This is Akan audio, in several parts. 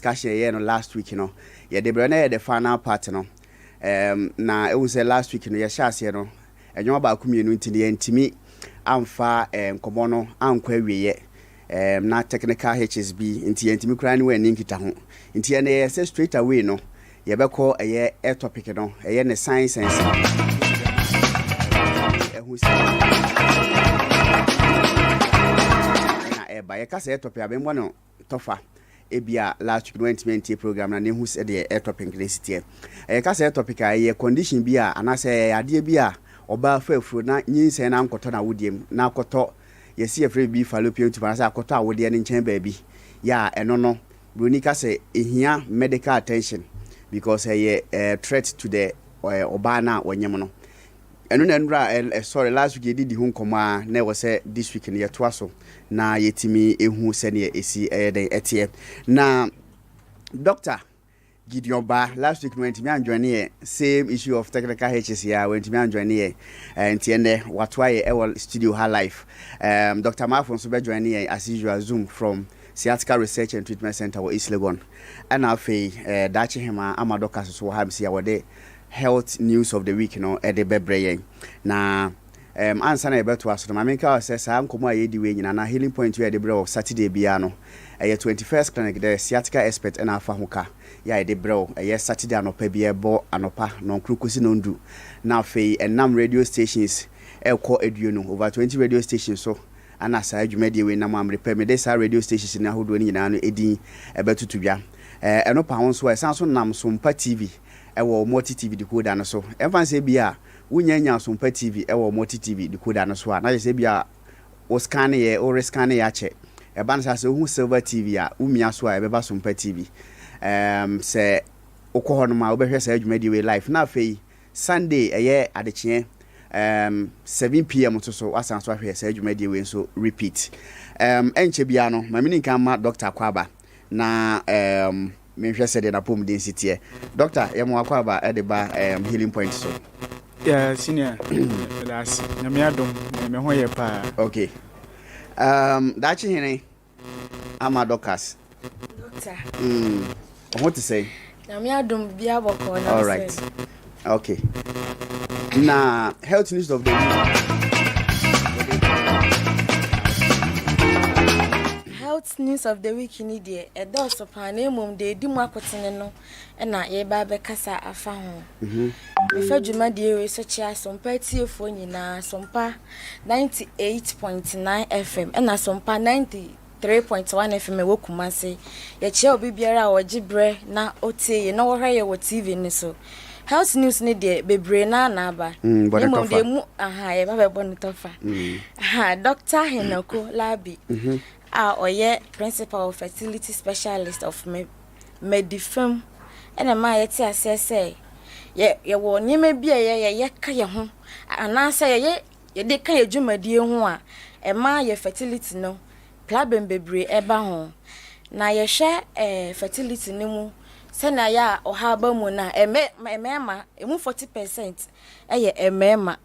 discussion here no last week, you know. Yeah, the brand the final part, you know. Na it was last week, you know, yeah, shas, you know. And you about community intimi amfa komono ankwa wiye. Na technical HSB inti intimi kura ni we ninkita ho. Inti ene say straight away no. Ye beko eye air topic no. Eye ne science and ba ye kasa topic abembo no tofa ebia last week 2020 program na ne hu se de topic increase ye kasa topic ye condition bia anase ade bia oba afafuro na nyinse na nkoto na wodiem na akoto ye see afre bi fallopian tube na akoto awode ne nchen ba bi ya eno no broni kasa ehia medical attention because ye threat to the oba na wonyem no eno na nra sorry last week did hu nkoma na we say this week ne yeto aso na yetimi ehu se ne esi den etie na doctor Gideon Ba last week went to me and join same issue of technical HSC went to me and join here and tiende watwaye our studio her life Dr. Mafon so be join here as usual Zoom from Sciatica Research and Treatment Center or East Legon and afi dachi hema amadoka so have see our day health news of the week you know e de bebre na answer na ebe to aso ma menka say sam komo ayedi we nyina na healing point we de bre of Saturday bia no 21st clinic the sciatica expert na afa hoka ya de bre Saturday anopa bia bo anopa no krukosi no ndu na afi enam radio stations elko eduo no over 20 radio stations so ana sa adwumade we na mam repair me this radio stations na hodo ni nyina no edin ebetutu bia enopa ho so esanso nam Sompa TV ewo multi TV decoder no so emfa se bia wunyanya Sompa TV ewo multi TV decoder no so na se bia o scan ye o rescan ya che e ban sa hu silver TV a umia so a ebeba Sompa TV se okoho no ma obehwe sa adwumadi we live na afei Sunday eye adechie 7 p.m. to so asan so ahwe sa adwumadi we so repeat enche bia no ma mini kan ma Dr. Kwaba na menhwe se de na pom density doctor yemo Akwaba e de ba healing point so yeah senior that's nyame adom me ho ye pa okay dachi hene amadokas doctor what to say nyame adom bia boko na all right okay na health news of the week health news of the week ni de e do so pa na emom de di mu akotene no na ye ba be kasa afa ho me fa djuma de we so chia Sompa tiefo nyina Sompa 98.9 FM na Sompa 93.1 FM wo Kumase ye chia obi biara wo gibre na otie ye na wo hwe ye wo TV ni so health news ni de bebre na na ba emom de mu ye ba be bonu tofa Dr. Henako Labi oye principal fertility specialist of Medifem ena ma yeti asese ye wo nyeme bia ye ka ye ho anasa ye de ka adwumadie ho a e ma ye fertility no problem bebre eba ho na ye hwe fertility ni mu se na ya ohaba mu na emema emu 40% eye emema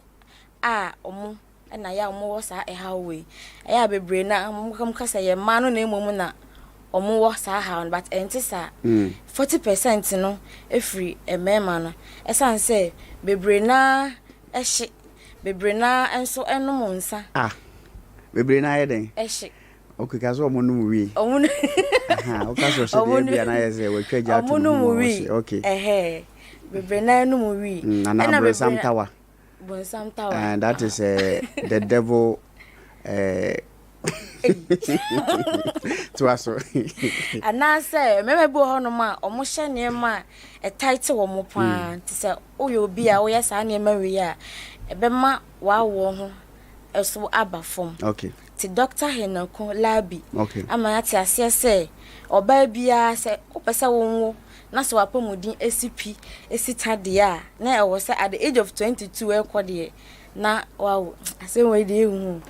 omu na ya omu wo sa ehawe ya bebre na omu kasa ye ma no na emom na omu wo sa ha but entisa 40% no efri emema no esan se bebre na ehye bebre na enso enom nsa bebre na yeden ehye okay kazo omu no wi omu o kazo se de bia na yeze we twaja to no wi okay bebre na enum wi na bebre sam tawa and that is the devil to us and na say memebo hono ma omo hye ne ma e tight wo mo pa ti say oyo bi a wo yesa ne ma wi a ebe ma wa wo ho eso aba fom okay ti Dr. Henako Labi okay ama ya ti ase say oba bia say opese wo nwo na so apomudin SCP esitade a na e wo say at the age of 22 e kwode na wow ase we dey hu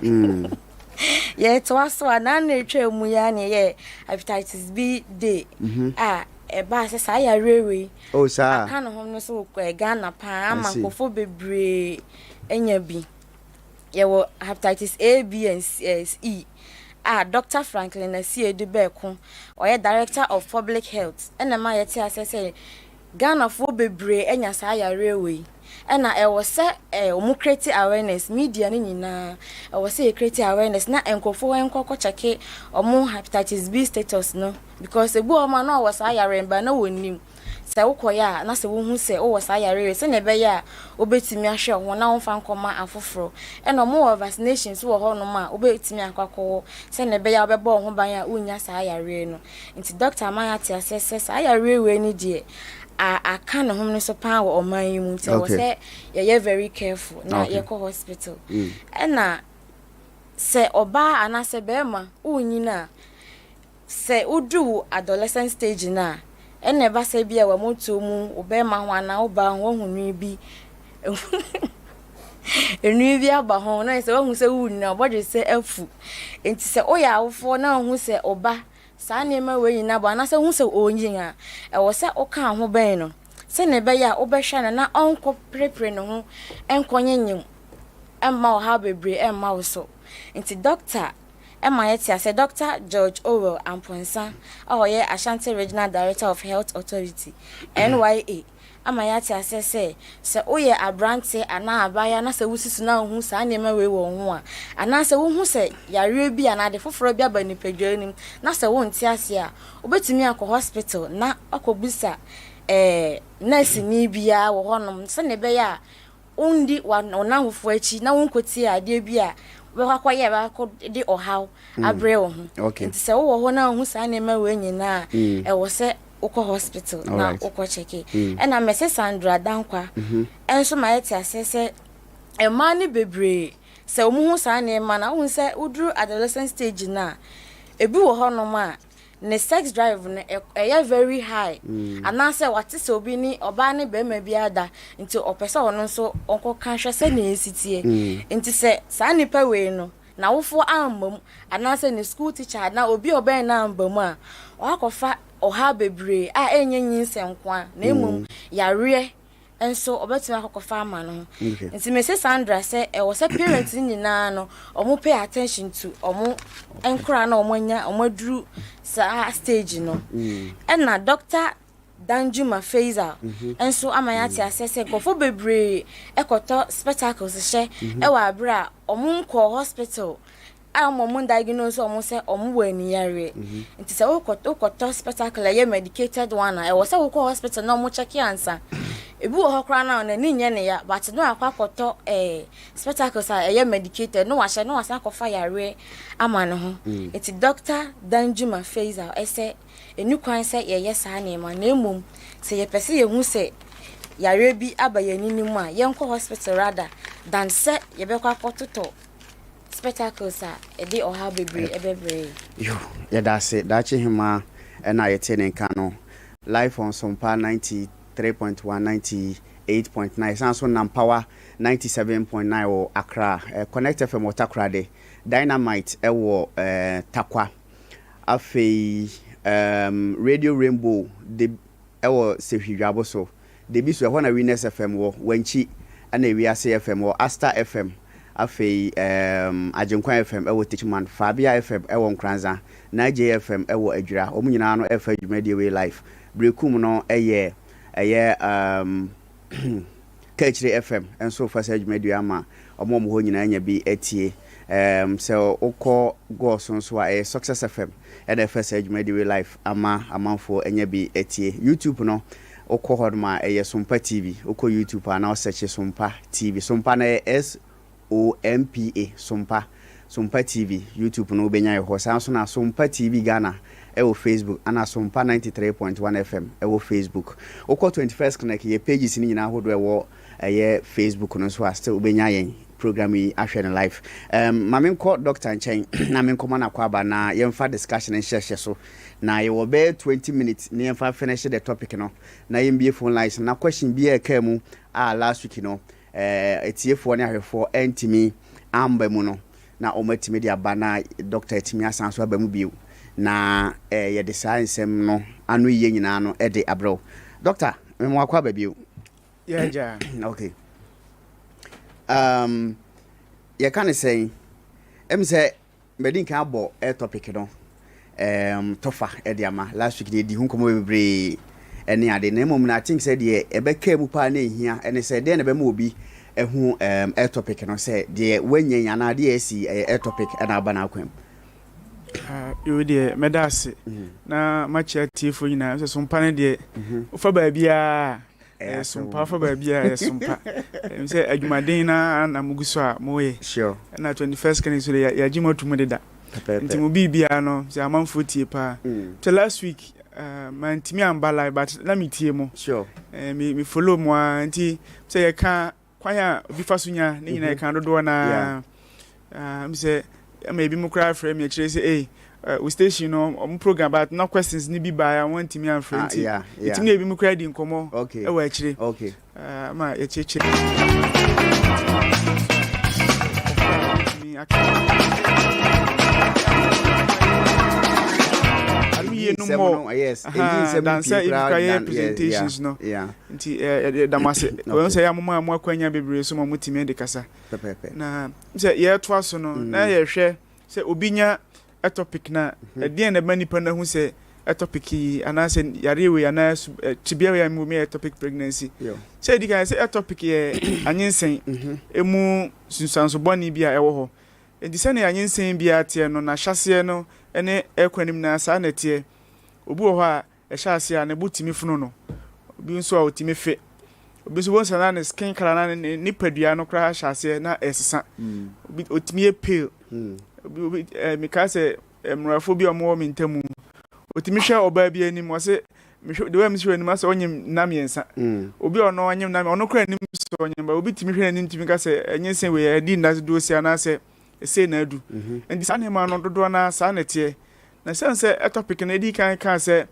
ye to aso na na etwa mu ya ne ye hepatitis B day e ba se sa ya rewe oh sa aka no hom no so ko e Ghana pa ama kofo bebre enya bi ye wo hepatitis A B and E Dr. Franklin Asie de Beko or Director of Public Health and a my say Ghana for bebre enya saa yarewe ena e wo se omu create awareness media ni nyina e wo se create awareness na enkofo enkoko cheke omu hepatitis B status no because ebu o ma no wo saa yare mba na wonim se ukoya na se wo hu se wo saa yarewe se ne be ya obetimi ahwe ho na wo fa nkoma afoforo ena omu vaccinations wo ho no ma obetimi akwakowo se ne be ya obebo ho ban ya unya saa yare no nti doctor Mayati asese saa yarewe ni die I can't home so power or my immune. So say you're very careful. Now you go hospital. And na say oba and I say bema unyina say udu adolescent stage na and never say be a wamutu mu obema wana oba won bi enu bi aba ho na say won say unna body say afu enti say oya awofo na hu say oba saa nema we nyina ba na se hu se onyin a e wo se oka ho ben no se ne be ya obehwa na onko prepare no ho enkonyenyim emma o ha bebre emma wo so nti doctor emma yetia se Dr. George Owell Amponsa oye Ashanti Regional Director of Health Authority NYA amayati asese se oye abrante ana abaya na se wusisu na hu sa nema we wo ho a ana se wo hu se yare bi ana de foforo bi aba nipadwanim na se wo nti ase a obetimi akọ hospital na akọbusa nurse ni bia wo honom se ne be ya undi wa na hofo achi na wonkoti ade bi a we kwakoye ba ko di ohaw abre wo ho nti se wo ho na hu sa nema we nyina e wo se uko hospital na uko cheke ena mese Sandra Dankwa enso ma yeti asese e mani bebre se omu hu sa na ma na hu se udru adolescent stage na ebi wo hono ma ne sex drive ne e very high ana se wate se obi ni oba ne be ma bi ada nti opese ono so onko kanhwe se na esitie nti se sa nipa we no na wofo ambam ana se ne school teacher na obi oben na ambam a wakofa oha bebre a enyenyin senkwa na emum yare enso obetumi akokofa ama no nti me se Sandra se e wo se parents nyina no omo pay attention to omo enkura na omo nya omo duru sa stage no na Dr. Danjuma Faisal enso amayati asese gofo bebre ekoto spectacles hye e wa abra omo nko hospital amom diagnose omo se omo wani yare nti se ukoto spectacle ye medicated one e wo se wo hospital na omo check answer ebi wo hokra na na ni nye ne ya but no akwakoto spectacles a ye medicated no wahye no wasa kofa yare ama no ho nti Dr. Danjuma Faisal ese enu kwan se ye saa na ma na emom se ye pese ye hu se yare bi abayani mu a ye nko hospital rather than se ye be kwakoto spectacles e oha bebre ebebre yo ya da se da che hima na yete ne nka no live on Sompa 93.1 98.9 sanso nam power 97.9 o Accra Connect FM o Takra de Dynamite e wo Takwa afei Radio Rainbow de e wo Sehwiabo so de bi so e ho na Winners FM wo wanchi ana Wiase FM wo Asta FM afei Ajenkwan FM ewo Tichman Fabia FM ewo Nkranza Naija FM ewo Adwira omunyina no efa dwumade we life brekum no eye Kechire FM enso fa sa dwumade ama omom ho nyina nya bi etie so ukọ go so a Success FM e da fa sa dwumade we life ama amanfo enya bi etie YouTube no ukọ hodma Sompa TV ukọ YouTube ana o search Sompa TV Sompa na SOMPA Sompa TV YouTube no benya ye ho sanso na Sompa TV Ghana ewo Facebook ana Sompa 93.1 FM ewo Facebook okọ 21st connect ye pages ni nyina hodo ewo Facebook no so still benya ye program yi ahwe ne live mamenko Dr. Nchen na menko mana kwa ba na yemfa discussion and share so na ye wo be 20 minutes ni yemfa finish the topic no na yembie phone lines na question bi e ka mu last week no etiefo ne ahwefo entimi amba mu no na omatimi dia bana Dr. Etimi asanso aba mu biu na ye de science no anu ye nyina no e de abro Doctor memo akwa ba biu yeah okay ye kan say em say Medin kan abo topic no tofa ediama last week di hu komo bebre ene ade na mom na think say de ebeka mu pa na ehia ene say de na be ma obi ehu topic no say de wanyanya na de esi topic na aba na akwam you de medase na machi atifo nyina so mpa ne de ufa ba bia Sompa fa ba bia Sompa say adwumaden na muguso a moye sure na 21st kan so ya jima tumu de da nti mo bibia no say amanfo tie pa till last week man timi ambala but na me tie mo sure me follow mo nti say ya ka kwanya obi fasunya ne nyina ya kan dodo na me say maybe mo cry frame ya kire say we station no program but no questions ni bi ba I want me and friend it me be mo cry di nkomo e wa kire okay ma ya cheche yes presentations no nti damase we say amoma akwanya bebre so mo mutime de kasa na say ye to aso no na ye hwe say obinya a topic na dey na mani pa na hu say a topic ana say yarewe ana tibia we am me topic pregnancy say di kan say a topic ye anyensen emu sunsanso boni bia ewo ho enti say na anyensen bia tie no na hyase no ene ekwanim na sa na tie obi wo ho a hyase a ne butimi funu no obi nso a otimi fe obi so wonsa na ne skin color na ne padua no kra hyase na esesa obi otimi e pale obi meka say emrafo bi omo mi ntamu otimi hwe oba bi anim wo se de wa mi hwe anim asa onyem nam yensa obi ono onyem nam ono kra anim so onyem ba obi timi hwe anim timi ka say enyensen we adi ndaze do si ana say ese na adu and this animal no dodo na sa na tie na sense a topic na edi kan say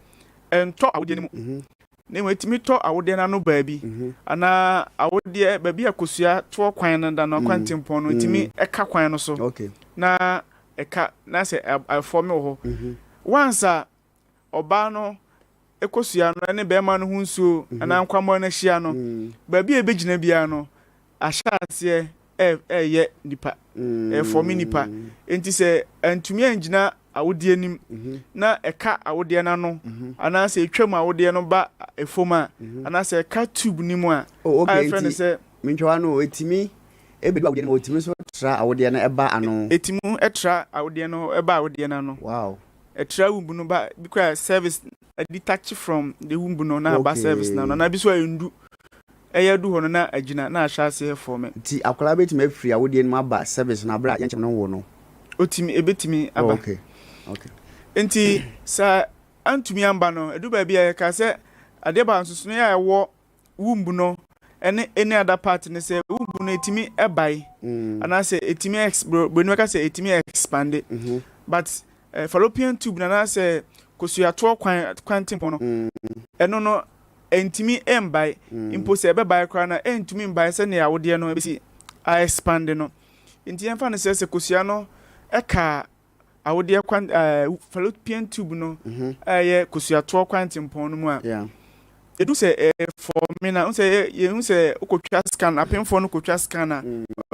ento awode ni mu na wetimi to awode na no baabi ana awode baabi akosua to kwan na da no kwantempon no timi eka kwan no so okay na eka na say form ho once oba no ekosua no ne beema no hunsuo ana nkwamo na hia no baabi ebegina bia no ahyase ye nipa for me nipa enti se antumi angina awode anim na eka awode na no ana se etwam awode no ba efoma ana se eka tube ni mu a okay friend se mentwa no etimi ebedu awode no otimi so tra awode na eba ano etimu etra awode no eba awode na no wow etra wumbu no ba because service detach from the wumbu no na ba service na bi so endu eya du hono na agina na ahyase for me ti akola betimi afiri awode no aba service na bra yenche no wo no otimi ebetimi aba okay enti sa antumi amba no edu ba bia ka se ade ba nsusu ya ewo wumbu no ene any other part ne se wumbu no etimi ebai ana se etimi bro ka se etimi expand but fallopian tube na se kosua to kwantempo no eno no entimi embai impose ebebai kra na entumi mbai se ne awode no besi a expand no enti enfa ne se kosua no eka awode kwan fallopian tube no ye kosua to kwantempo no mu a edu se for me na say ye say okotwa scan apemfo no kotwa scanner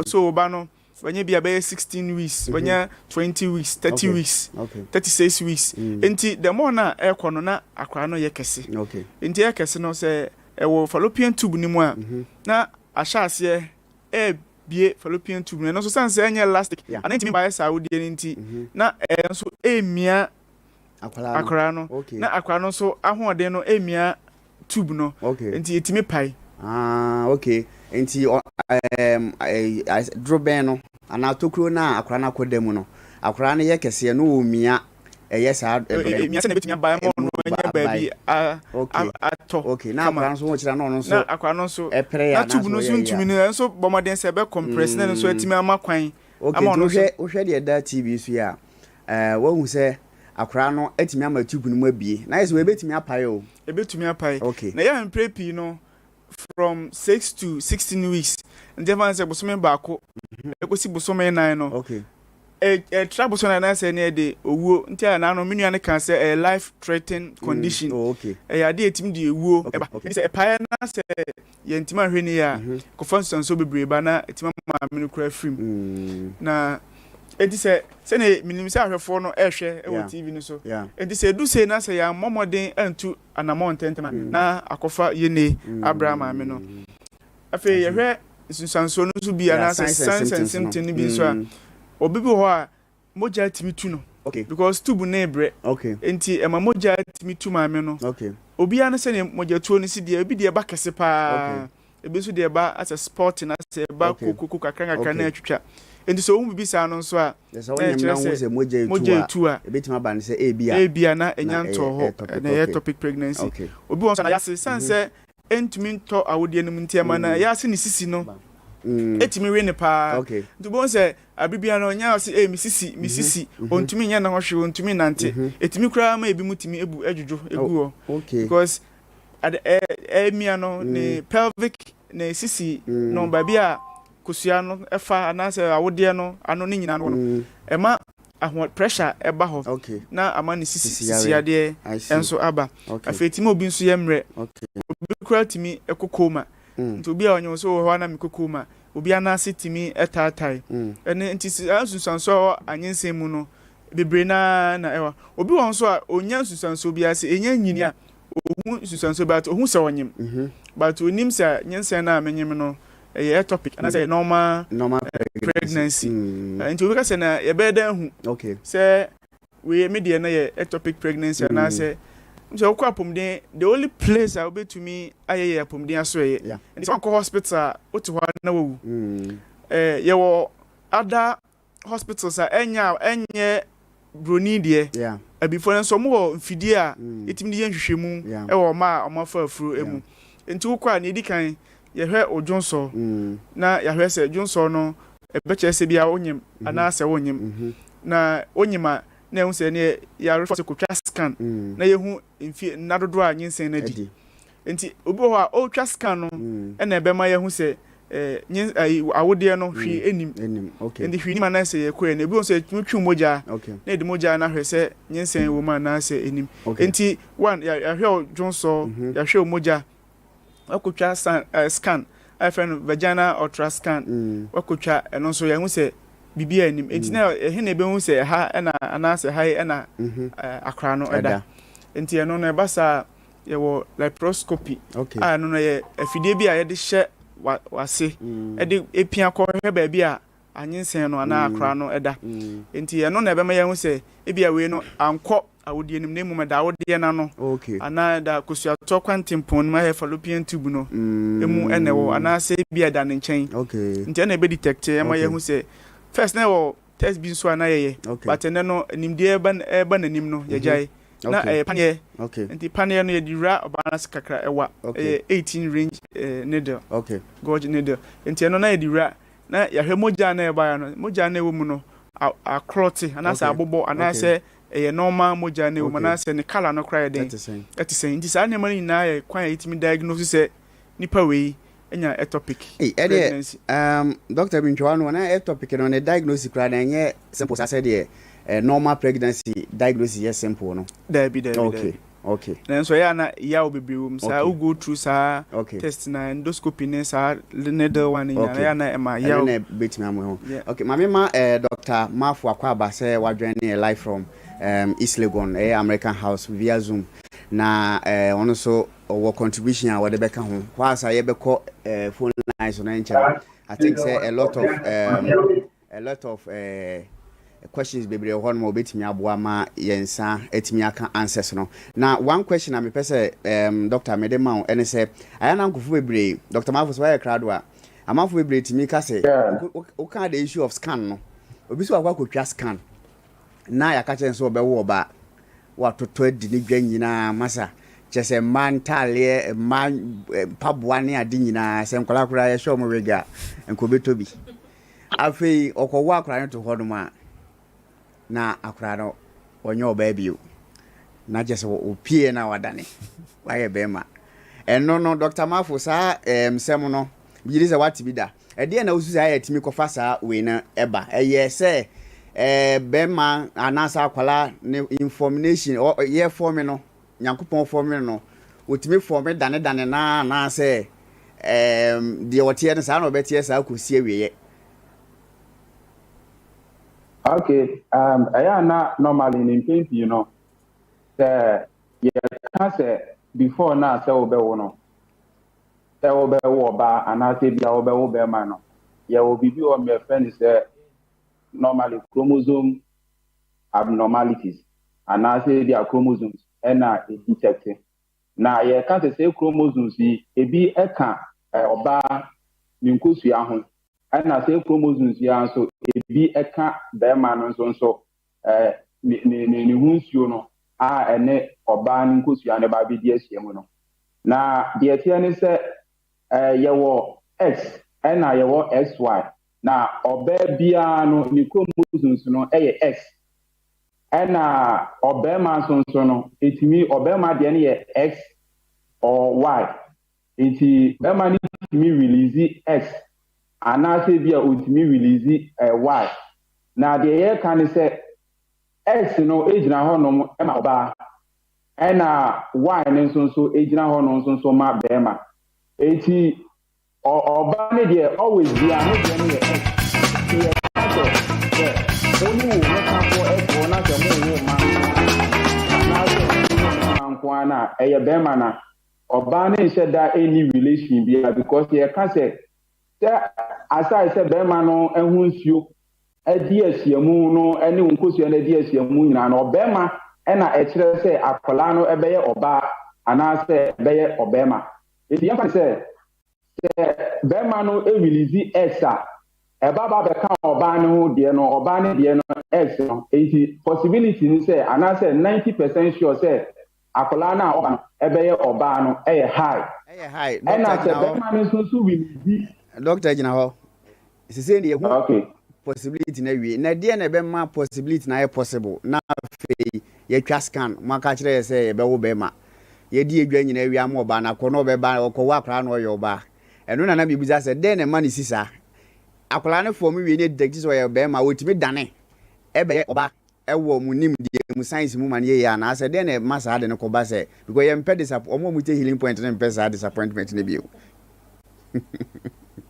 so oba no wanye bia be 16 weeks wanye 20 weeks 30 weeks 36 weeks enti the more na ekono na akra no ye kese enti ye kese no say ewo fallopian tube ni mu a na ahyase bie fallopian tube no so sanse enye elastic ana ntimi ba sa wodi enti na so emia akra no na akra no so ahoɔden no emia tube no enti etimi pai okay enti droben no ana tokuro na akra na kodam no akra na ye kese no omia eye sa emia se na betimi ba mo no enya baabi ato okay na akra no so wo kira no no so na akra no so na tube no so ntumi no so bomoden se be compress na so etimi ama kwan ama no wo hwe de da tv so ya wo hu se akra no etimi ama tube no mu abie na yeso we betimi apae o ebetumi apae na ya mprepi no from 6 to 16 weeks and then say bosome baako ekosi bosome 9 no tra bosome 9 say na de owuo nti na no menua ne kan say life threatening condition ya de etimi de ewuo eba say pae na say ye ntima hwe ne ya ko fanson so bebre ba na etima ma menu kra frim na enti se ne minim se ahwefo no ehwe e wo TV no so enti se du se na se ya momoden antu anamon tentema na akofa yene Abraham ame no afi yehwe sunsanso no so bia na se sense ni bi so a obi bi ho a moja timi tu no because tubu na ebre enti ema moja timi tu ma ame no obi ana se ne moja tuo no si de obi de ba kese pa ebi so de ba as a sport na se ba kuku kakra na atwitwa enti so wo bi sa no so a moja tu a ebetima ba ne se ebia na enyanto ho na ectopic pregnancy obi won so na yase sanse entumi nto awodie no ntiama na yase ne sisi no etimi we ne pa nti bon se abibia no nya se misisi ontumi nya na hwe ontumi nante etimi kura ma ebi mutimi ebu adwudwo egu because at emia no ne pelvic ne sisi no ba bia kusua no efa anase awodie no ano ne nyina no ema ahwo pressure eba ho na ama ne sisi ade enso aba afetimi obi nso yemre obi kura timi ekokoma nti obi a onyo so ho na mikokoma obi anase timi etatai ene nti asusanso anyense mu no bebre na ewa obi won so a onya susanso bi ase enya nyini a ohun susanso ba ohun se onyim but onim se nyense na amenyim no ectopic and I say normal pregnancy nti obi ka se na ye be dan hu se we media na ye ectopic pregnancy and I say so kwa pomden the only place I will be to me aye pomden aso ye and so hospital otu ho na wu ye wo other hospitals enye broni de before so mo mfidie a etim de nhwehwemu e wo ma omafa afuru emu nti wo kwa na edikan ye hwe odwonso na ya hwe se dwonso no ebeche se bia onyim ana se wonyim na onyima na ehu se ne ya refer ko twa scan na yehu mfi nadodo a nyinsen na di nti obi ho a o twa scan no e na ebe ma yehu se awode no hwi enim nti hwi ni ma na se ye ko na ebi on se twu moja na edi moja na hwe se nyinsen wo ma na se enim nti one ya hwe dwonso ya hwe moja wakotwa scan afan vagina ultrascan wakotwa eno so yehu se bibia anim enti na he na be hu se ha na anase ha na akra no eda enti eno no ebasa ye wo laparoscopy no no ye afidie bi a ye de hye wase e de epia ko hwe ba bia anyensen no ana akra no eda enti eno na ebe ma ye hu se ebia we no anko awodie nim na mu da awodie na no ana da kusua to kwantimpon ma he fallopian tube no emu enewo ana se bia da ne nchen nti na be detect e ma ye hu se first na wo test bi so ana ye but ene no nimdie eba na nim no ye jai na panye nti panye no ye dira obanas kakra ewa 18 range needle gauge needle nti eno na ye dira na ya hwe moja na eba ya no moja na ewo mu no akroti ana se abobo ana se normal moja ne womana se ne kala no kra den etisen ndi sa ne mani na ye kwan yitimi diagnose se nipa we enya ectopic pregnancy doctor Binchwano na ectopic no ne diagnose kra na nye simple sa se de normal pregnancy diagnose yes simple no okay na so ya na ya obebiwum sa u go through sa test na endoscopy ne sa needle one ya na ema ya na betimi amu okay mama ma Dr. Mafu Akwaba se wadwen live from East Legon American House via Zoom na ono so our contribution a wode beka ho kwasa ye beko phone lines on encha I think say a lot of questions bebre ho no betimi aboa ma yensa etimi aka answers no na one question am pese Dr. Medema ene say ayana nkofo bebre Dr. Mafu so ya crowd wa amafo bebre timi ka say o ka the issue of scan no obi so akwa kotwa scan na ya ka chen so obewo ba watoto adi ni dwa nyina masa chese mantale man paboane adi nyina se nkola kura ya show mo wega enkobeto bi afei okwo akura to hodoma na akura no onye oba bio na jese opie na wadane waye bema eno no Dr. Mafu sa sem no biyiri se wati da ede na osusu aye timi kofa sa we na eba eye se bema anasa akwala ne information ye form no nyankopon form no otimi form dane na se de wotie ne sa na obetie sa akosi awiye Okay, I na normally in paint, the cancer before now, so be one. There will be war and I say be over man. Yeah, will be on my friend is normally chromosome abnormalities. And I say they are chromosomes and I detected. Now, you can't say chromosomes, it be a can or ninkusu ahụ na say chromosomes ya nso ebi eka be man nso ne hunsuo no a ene oba ninkusu ya ne ba bi di asiemu no na de tie ne se yewo x na yewo xy na oba bia no ni chromosomes no x na oba man nso no etimi oba ma de ne ye x or y enti be man ni release x and I say be a ultimate release y. Now the year can say x no age na ho no e ma ba and y so age na ho no so ma be ma eti oba ne dey always be a no dey ne x here only wo no kan for x wo na se mo wo ma na so na e be ma na oba ne said that any relation be because here can say aside say be ma no ehunsuo edi asiamu no ene nkosuo na edi asiamu nyina no be ma na ekire say akola no ebeye oba ana say ebeye obema edi yan say be ma no e release exa eba ba be ka oba ne ho de no oba ne de no ex no edi possibility ni say ana say 90% sure say akola na oba ebeye oba no high na say be ma no so release Doctor Jinaho, it's saying the okay possibility na we na dia na be ma possibility na possible na fe ye twa scan maka kire say ye be wo be ma ye di edwa nyina wi am oba na ko no be ba ko wa akra no yo ba eno na bibuza say den na ma ni sisa akra ne form wi ne detect so ye be ma wotimi dane e be oba e wo mu nim die mu science mu man ye ya na say den na ma sa de ne ko ba say because ye mpe disappointment omo mu te healing point ne mpe sa disappointment ne bio.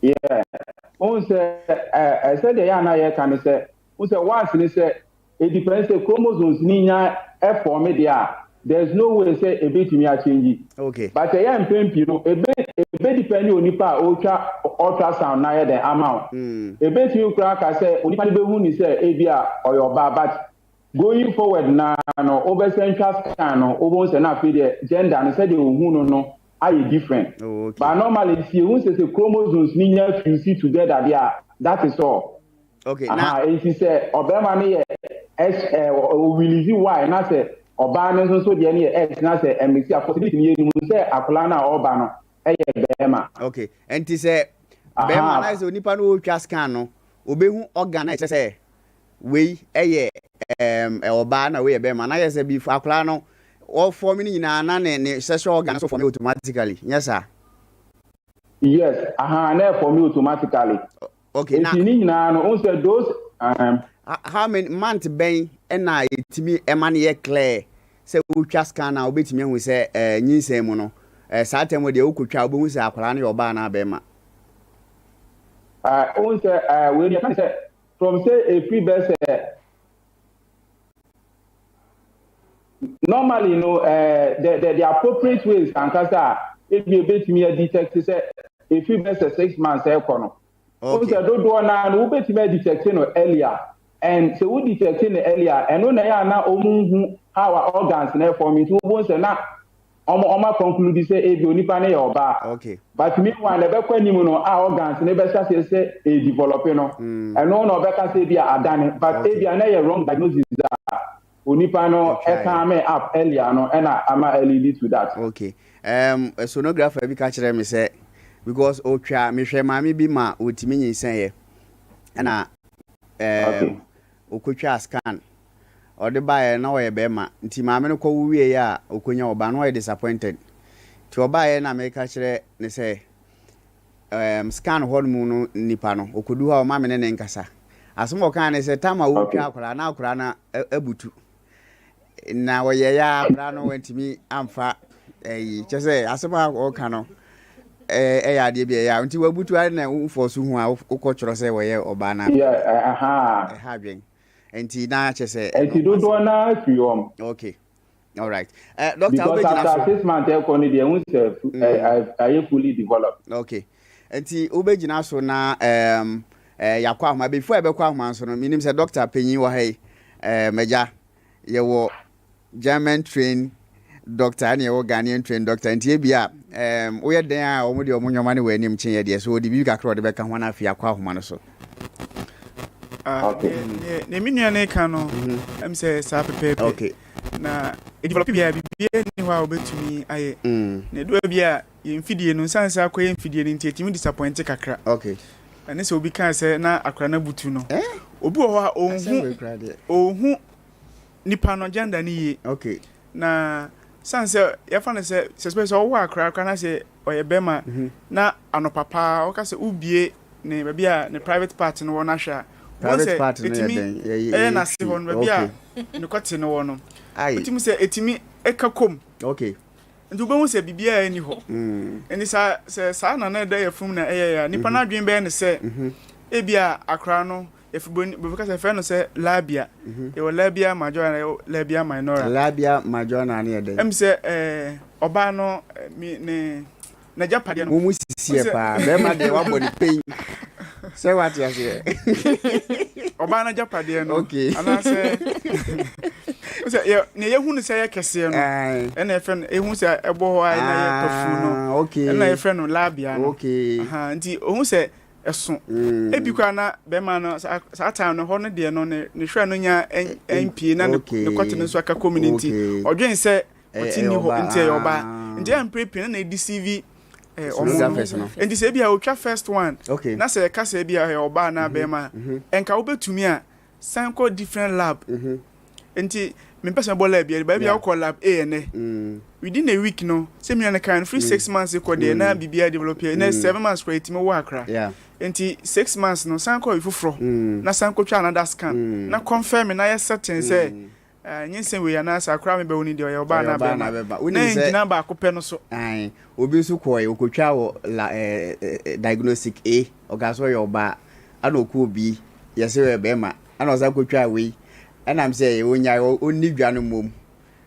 Yeah. On say I said the yana ye can say on say once ni say it depends the chromosomes ni nya e form there. There's no way say a bit me a change. Okay. But I am paying you a bit depend on nipa ultrasound na ye the amount. A bit you crack I say onipa be hu ni say e bia or your ba but going forward na no over central scan no over say na fe the gender and say the hu no are different. Oh, okay. But normally, if you want to say chromosomes linear you see together, that is all. Okay. Now, if you say Obama near X will release Y, and I say Obama so the near X, and I say and we see a possibility you say Akulana Obama, Bema. Okay. And to say Bema na so nipa no twa scan no obehu organ na say we Obama na we Bema na say be Akulana no all forming in an sexual organ so form automatically. Yes, sir. Yes, na for me automatically. Okay, now on say those how many months ben and I to me emani clear say we just scan now bit me we say nyinsem no satem we dey okotwa obo say akwara na oba na be ma on say we dey say from say a free birth normally the appropriate ways and kasa if you bet me a detect say if you miss 6 months no okay so do na no bet me detect no earlier and so we detect no earlier and no na ya na omunhu how our organs na form it we say na omo conclude say e bi onipa na ya oba okay but meanwhile the be kwanimu no our organs na be say e develop no and no be ka say bi adane but e bi na ya wrong diagnosis onipa no come up earlier no and am early lead to that. Okay. A sonographer bi ka kire me say because otwa me hwe maami bi ma otimi nyinsen ye na okotwa scan ode bae na we be ma nti maami no ko wie ya okonya oba no we disappointed ti oba ye na me ka kire ne say scan hormone no nipa no okodu ha o maami ne nkasa asomo kan ne say tama otwa akora na abutu na woye ya akora no wantimi amfa chese asema o kano ya de bia ya nti wabutu ari na ufo so hu a ukochoro se woye oba na yeah ha dwen enti na che say enti dodo na free home. Okay. All right. Doctor, because after 6 months economy dey won say I fully developed. Okay. Enti obegina so na yakwa ahoma before e bekwa ahoma so no minim say doctor panyin wo hai meja ye wo German train doctor and ye wo Ghanaian train doctor enti e bia wo ye den a omo de omo nyoma ne we anim chen ye de so odi bi kakra de beka ho na afia yakwa ahoma no so. Okay. Ne minua ne ka no em say sa pepepe. Okay. Na e develop bia bibia ni ho a obetumi aye. Ne do bia ye mfidie no sansa akoye mfidie ni ntimi disappoint kakra. Okay. Ane se obi kan se na akra na butu no. Obi wo ha ohun nipa no gender ni ye. Okay. Na sansa ya fa na se space wo akra na se oye bema na anopapa o ka se ubie ne ba bia ne private part no na hwa. Private part no ye na se hon ba bia ne kote no wo no. Etimi se etimi ekakom. Okay. Nti obo se bibia ani ho. Eni sa na da yafum na ya nipa na adwen be ne se ebia akra no efuboni befika se fe no se labia. E wo labia major na labia minor. Labia major na ne den. Em se oba no ne na japade no. Mu sisi pa be ma de wa body pain. Say what you say. Oba na japade no. Okay. Ana se ya ne yehu ne se ya kese no ena efe no ehu se ebo ho ai na ye tofu no okay ena efe no labia no okay nti ohun se eso ebi kwa na be ma no sa time no ho no de no ne hwe no nya MP na ne kote no so aka community odwen se otini ho nti e oba nti am prepare na DCV nti se bia otwa first one na se ka se bia e oba na be ma enka obetumi a sanko different lab nti me person bola bia ba bia call lab A ne within a week no say me na kan free 6 months ko de na bibia develop na 7 months for etimi wo akra nti 6 months no sanko ifufro na sanko twa another scan na confirm na yes certain say nyensen we na sa akra me be woni de oya oba na be na engina ba ko pe no so obi su koy okotwa wo diagnostic A ogaso yo ba ana oku obi yese we be ma ana oza kotwa we and I'm say onya onni dwa no mom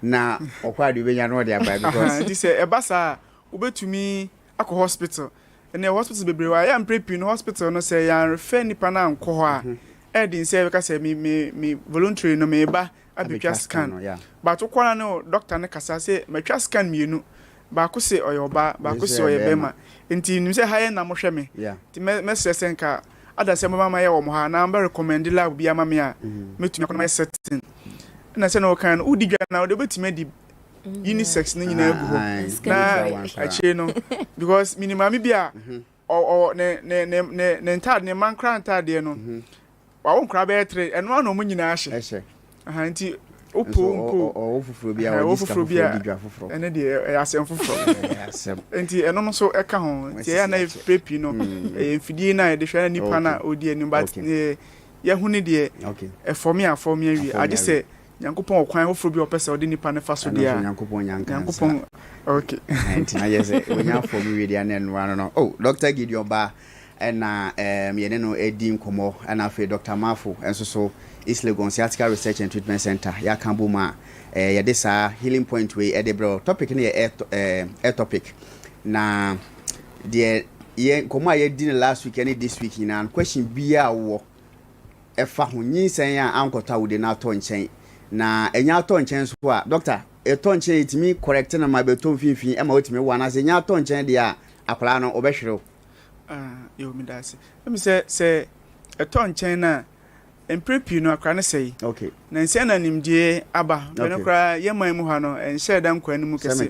na okwade benya no de aba because this say e basa obetumi akọ hospital and hospital bebre wa ya mprepi no hospital no say ya refer nipa na nkọ ho a e din say ka say me voluntary no me ba abetwa scan but kwara no doctor ne kasa say metwa scan mienu ba ko say oyoba ba ko say oyebema enti nim say haye na mo hwe me ti me stress nka ada se mama ya wo mo ha na mba recommend lab bia mama ya metumi akona setting na se no kan udi dwa na de betime di unisex ni nyina agu ho na ache no because minimum bia o ne ntad ne mankra ntad de no wa won kra be 3 eno na mo nyina ahye aha nti opo fufuro bia o diska fufuro dwa fufuro ene de asem fufuro nti eno no so eka ho nti ya na prepi no mfidie na de hwa nipa na odi ani but ya huni de efomi afomi awi age se Yankopon okwan fufuro bi opese odi nipa ne fa so de a Yankopon okay nti na yese onya afomi wi de na enwa no oh Dr. Gideon Ba na yene no edi nkomo na fe Dr. Mafo enso so East Legon Sciatica Research and Treatment Center ya Kambuma ya desa healing point we edebro topic na air topic na the ye nkomo ya di last week and this week na question bia wo efa ho nyinsen ya ankota wo de na to nchen na enya to nchen so a doctor e to nchen itimi correct na ma be to finfin e ma otimi wa na se nya to nchen de a akwala no obehwere yo mi dase me se e to nchen na emprepi no akra ne sei okay na nsia na nimdie aba beno kra yeman mu ha no enhye dam kwa ni mu kese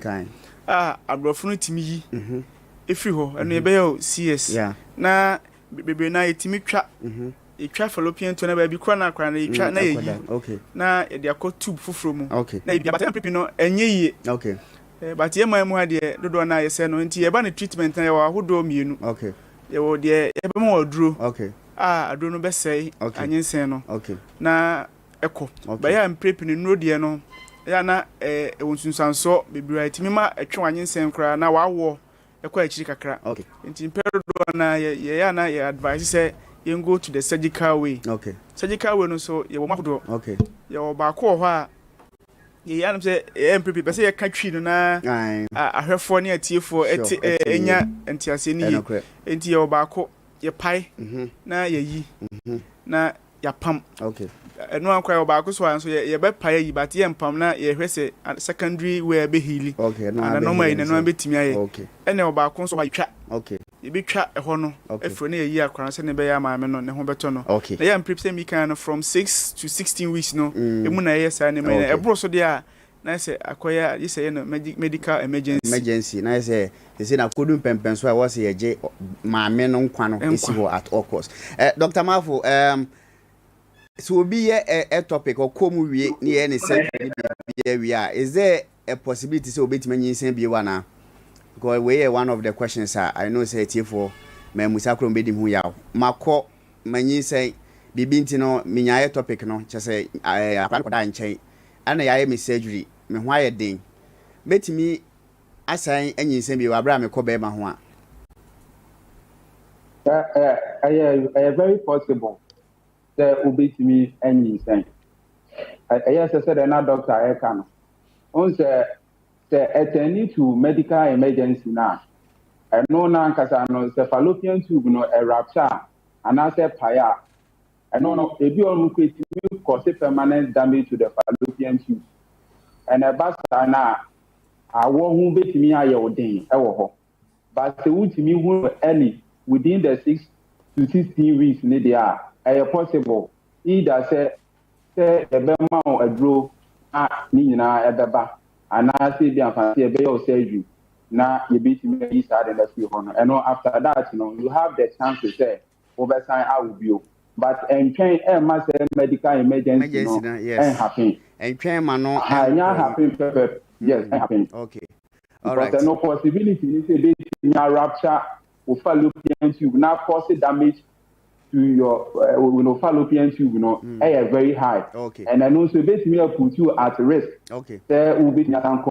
abrofo no timi yi efiri ho eno ebe yo CS na bebe na etimi twa etwa fallopian to na ba bi kra na akra na etwa na yeyi okay na e de akọ tube fufuro mu okay na bi abata emprepi no enye yi okay but yeman mu ha de dodo na yese no nti ye ba ne treatment na ye wa hodo mienu okay ye wo de ye be mo oduro okay adro no besei anyensen no okay na eko ba ya mprepi ne nuro de no ya na wonsunsanso bebira timi ma etwe anyensen kra na wawo eko akiri kakra okay nti impedo na ye ya na ye advice say you go to the surgical way. Okay. Surgical way no so you will do. Okay. You back over. You am say MPP but say you catch no na a hwefo ne atiefo enya entiase ni enti you back ye pai na ye yi na ya pam. Okay. No an kwai baako so an so ye be paye yi but ye mpam na ye hwese secondary way be healing. Okay, no na normal ina no betimi aye. Okay. Ene baako so atwa. Okay. Ye be twa ho no efro na ye yi akran se ne be ya maame no ne ho beto no. Okay. Na ye prep say me kan from 6 to 16 weeks no. Emu na ye sa ne me e bro so dia na say akoya ye say no medical emergency na say na kodun pempen so a wo say ye je maame no nkwa no esi ho at all cost. Dr. Mafo so be a topic or come we near any century we are. Is there a possibility so bit many same be one? Because we one of the questions I know say for me musakro mbedi hu yaw. Mako many say bibi ntino minya topic no just say akwada nchen. Ana yaye me surgery me ho aye den. Betimi asan anyi same be wa bra me ko be ma ho a. Very possible. The obesity and insane. Yes, I said another doctor I can. On the attending to medical emergency now. I know now because I know the fallopian tube, no a rupture, and I said paya. I know if you are going to cause permanent damage to the fallopian tube. And a bastard now, I won't bet me I ordain. But the would me who early within the 6 to 16 weeks in the year. Possible either say the bema a draw nina ebeba and I say the fancy a bay or surgery. Now you beat me start in the few honor. And after that, you have the chance to say oversign I will be. But and train must medical emergency yes. Happen. And train man happen yes happen. Okay. All right. There's no possibility to rupture or fallopian tube now cause damage to your fallopian tube, very high. Okay. And I know so basically put you at risk. Okay. There will be nothing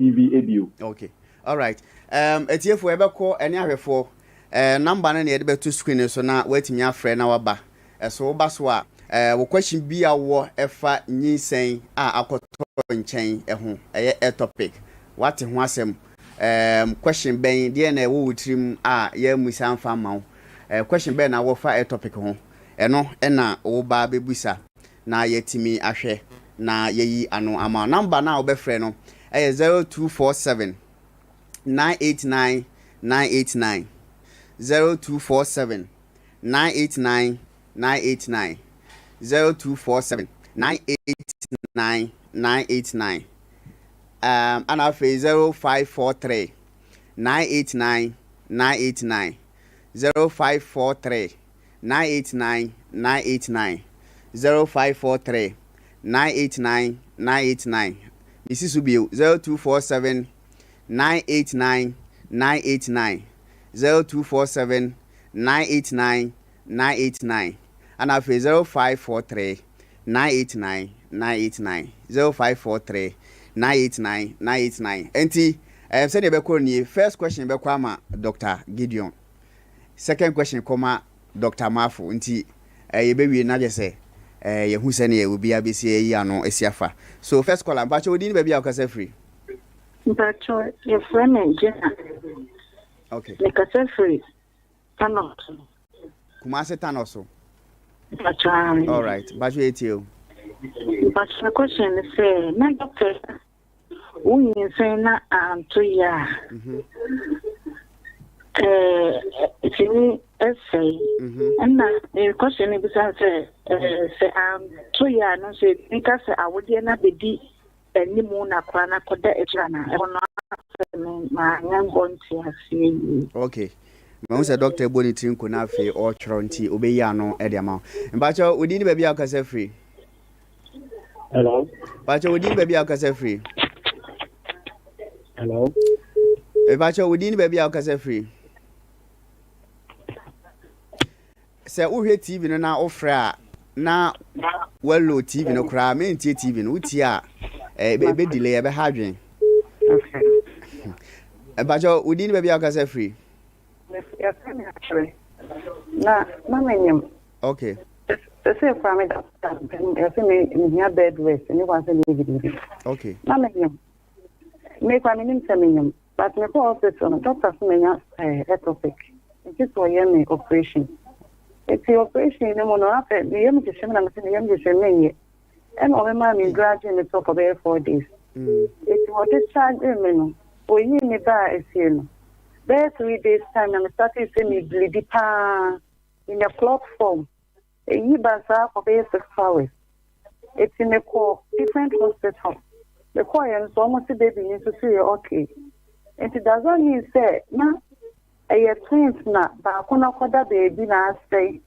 TV ABU. Okay. All right. It's here for ever call any other for number and the other 2 screen so now wait me a friend our ba. So baswa we question be a war efa nyi saying akoto nchen ehun a topic. What in wasem question ben dey na wo wutrim ya musan fa ma question be na wo fa a topic ho eno na wo ba bebusa na yetimi ahwe na yeyi ano ama number na wo be frɛ no 0247 989 989 0247 989 989 0247 989 989 and after 0543 989 989 0543 989 989 0543 989 989 Mrs. Ubio 0247 989 989 0247 989 989 and after 0543 989 989 0543 989 989 enti say be ko ni first question be kwa Dr. Gideon, second question koma Dr. Mafo nti ye be wi na je say ye hu se ne ye obi abesi yi ano esiafa. So first call am ba che odi ni be bia okasa free Bacho your friend Jenna. Okay. The kasa free cannot Kumase tanoso. Bacho All right. Bacho etio. But the question is say na doctor we say na 2 years. It's essay. And the question is say 2 years no say because I would not be any more na kwana koda ejana e no ma ngon ti ase. Okay. Ma unsa doctor boni trinko na afi o chro nti obeyi ano e de ma. Mbacho odi ni baby akasa free. Hello. Bacho odi ni baby akasa free. Hello. Bacho odi ni baby akasa free. Se uhwe TV no na ofra na wello TV no kra me ntie TV no uti a be delay be hadwen. Okay. Bacho odi ni baby akasa free. Yes, actually. Na mamenyem Okay. Say for me that I say me here bed rest and you want to leave. Okay. Na me kwa me nim se me nyam but me ko hospital no doctor say me nya ectopic. It is for me operation. It's the operation no no after me yam je na me say yam je me and all my me graduate me talk about 4 days. It's what is charge me no. O yi me ba esie no. There 3 days time I started to me bleed in a clot form. A yi ba sa for 6 hours. It's in a different hospital. The choir is almost a baby in to see okay. And it doesn't mean say na a twins na ba kuna koda baby na say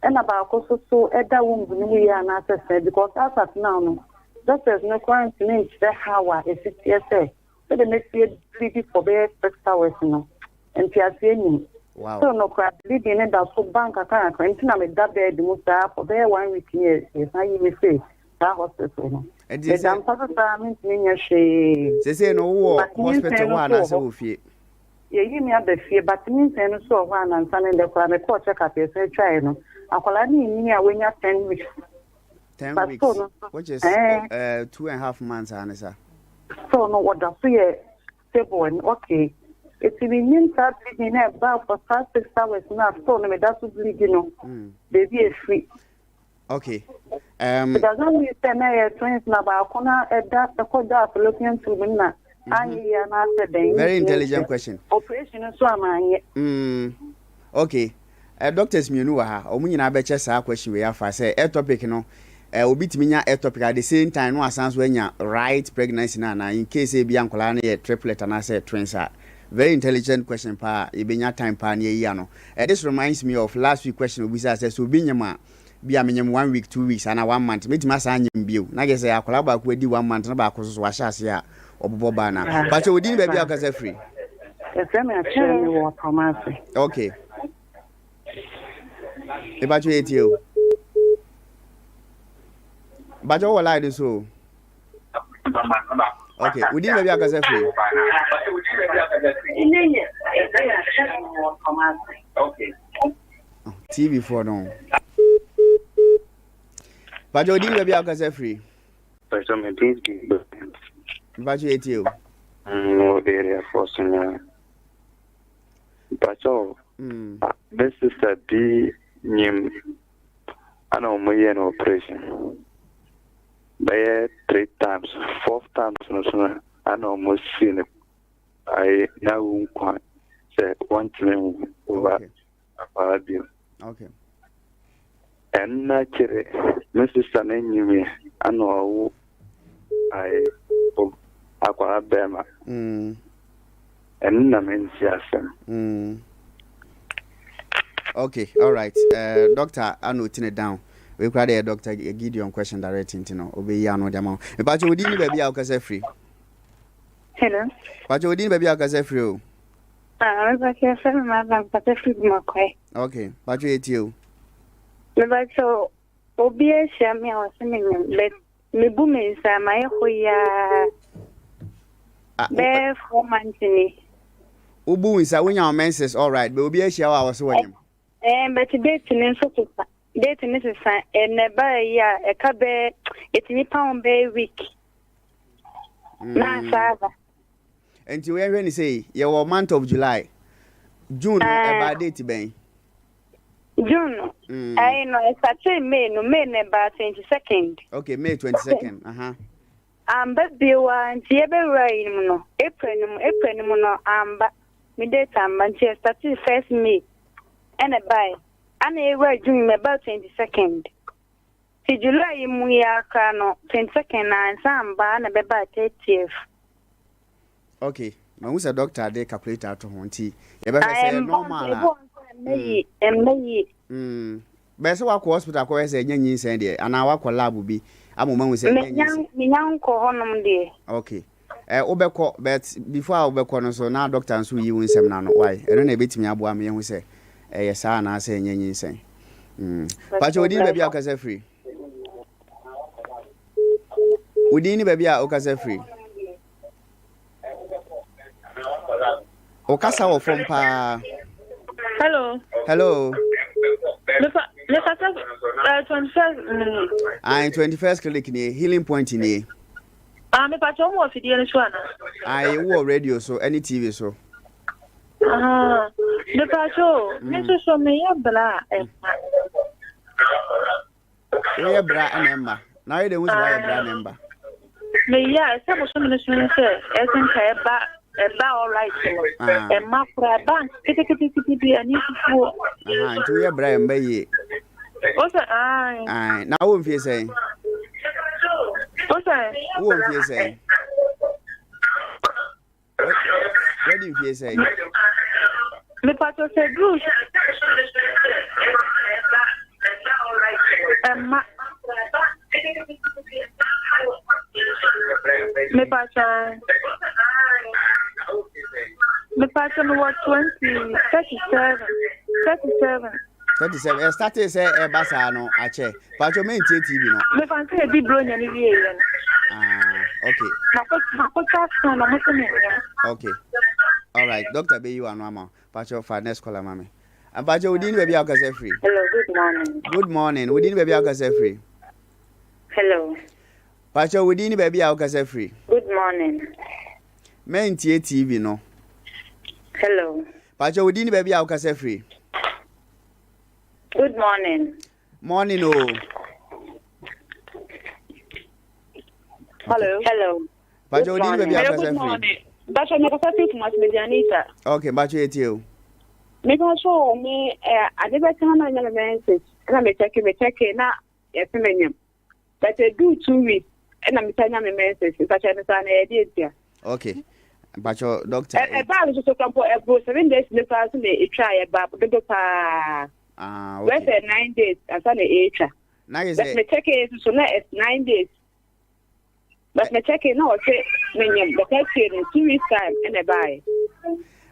and about so eda womb ni ya na say because as at now no doctors no quarantine the how is it say so the next year bleeding for 6 hours no and you are saying wow so no crap bleeding in that so bank account and na me that bed mo sa for 1 week here is na you me say that hospital no and the dam papa means me she say no wo hospital wa na say wo fie ye yi me abafie but means no so ho anansa ne de kwa me ko check up say try no akwala ni a wenya 10 weeks 10 weeks so, which is 2.5 months anisa so no what that so stable and okay it's means that bleeding about for 6 hours now so no me that bleeding no baby is free. Okay. It doesn't mean that twins na ba kuna that the code of fallopian tube na very intelligent question. Operation so amanye. Okay. Doctors mienu wa ha omu nyina be che sa question we afa say air topic no obi timinya air topic at the same time no asan so anya right pregnancy na in case e bia nkola na ye triplet na say twins are very intelligent question pa e benya time pa na yi ano. This reminds me of last week question obi say so obi nyama bia menyem 1 week 2 weeks and 1 month metima sa anyem bio na ge say akola ba ko edi 1 month na ba ko so wa sha se a obobo ba na but we din ba bia ka say free okay e ba jo etio ba jo wala ide so okay we din ba bia ka say free okay TV for no Bajo di baby akase free. So me please be. Bajo etio. No area for some. Bajo. This is a D nim. I know my operation. By 3 times, 4 times no I know most seen it. I now quite say 1 time over okay. And naturally, Mrs. Sanenumi, I know I aqua bema. And Namensiasem. Okay, all right. Doctor, I noted it down. We got a doctor Gideon question directing to know. Obey Yano Damo. But you didn't baby out as free. Hello. But you didn't baby out as free. I was here for my free more quick. Okay, but you. But so, Obia Shammy was saying, let me boom is my hoya. Bear 4 months in it. Ubu is a winner menses, all right, but Obia Shaw I was winning. But today, dating is and never a year, a cabe, it's me pound bay week. Na father. And you when you say your month of July, June, about date bang. June. I know it's actually May, no May about 22nd. Okay, May 22nd. But be one, February, no, April, no, but midday time, and she started 1st May. And a buy. And I were June about 22nd. See July, we are 22nd, and some ban about 30th. Okay, my was a doctor, they calculate out to Honti. Normal. But so what hospital ko say nyanyi sen de ana wa ko lab bi amoma we say nyanyi me nyan ko honom de okay obekọ but before obekọ no so na doctor nso yi won sem na no why eno na betimi aboa me hu say yes na say nyanyi sen but odi ba bia okasa free odi ni ba bia okasa free okasa wo from pa Hello. Hello. Let's 21st. I 21st clinic ni healing point ni. Me pass almost the other one. I wo radio so any TV so. Me pass me so me bra. We bra and emma. Now you don't bra member. Me some say esen ka eba all right. E ma fra bank kiti ani fufu. Nti we bra emba ye. O say ai. Na wo mfie say. O say Wo mfie say. What do you feel say? Me pato say good. Ma me pato no what 20 37. 37. Started say e basa no ache. Pacho me ntie TV no. Me fan say di bro nya ni wie yen. Okay. Na ko trust na mo se me. Okay. All right. Dr. Be you anu ama. Pacho for next caller mama. And Pacho within baby akase free. Hello, good morning. Good morning. Within baby akase free. Hello. Pacho within baby akase free. Good morning. Me ntie TV no. Hello. Pacho within baby akase free. Good morning. Morning oh. Hello. Hello. Pacho within baby akase free. Bacho me kasa fit mas medianita. Okay, Pacho etie. Me bacho me adebe kana na message. Na me check na yesemenyam. But do 2 weeks. Na me tanya me message. Bacho me sana e dia. Okay. Pacho doctor. E ba lo so kampo e bro 7 days le pass me e try e ba do pa. Okay. Wait 9 days asana e try. Now you But say me check so na 9 days. But me check na o say menyam the first year in 2 weeks time and e buy.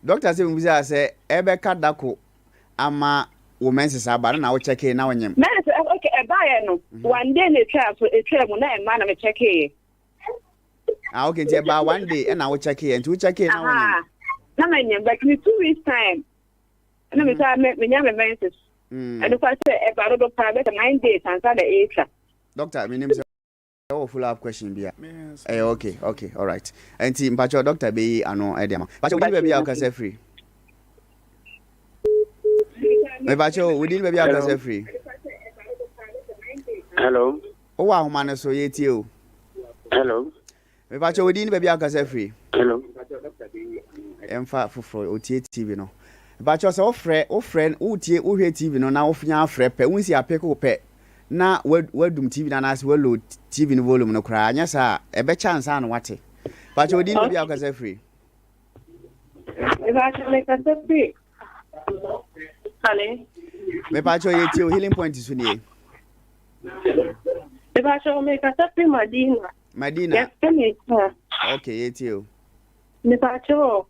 Doctor say we say ebe kadako ama women say aba na wo check na wonyem. Man say okay e buy no. One day na try so e try mo na e ma na me check here. Okay, nti eba one day na wo check here. Nti wo check na wonyem. Na menyam but in 2 weeks time. Na me say me nyam me menses. And if I say e ba do pa be 9 days and say the extra. Doctor, my name is follow up question bia. Yes. Okay, all right. Enti mpacho doctor be ano e dem. Pacho we baby akase free. Me pacho we baby akase free. Hello. O wa homa ne so yeti o. Hello. Me pacho we baby akase free. Hello. Emfa foforo o tie TV no. Pacho so o friend o tie o hwe TV no na o fnya afre pe wonsi apeke o pe. Na wadum TV na nas welo TV no volume no kra anya sa ebe chance an wate pacho odi no bia akase free e ba chale kase free ale me pacho yeti o healing point so nie e ba chale me kase free Madina yes me okay yeti o me pacho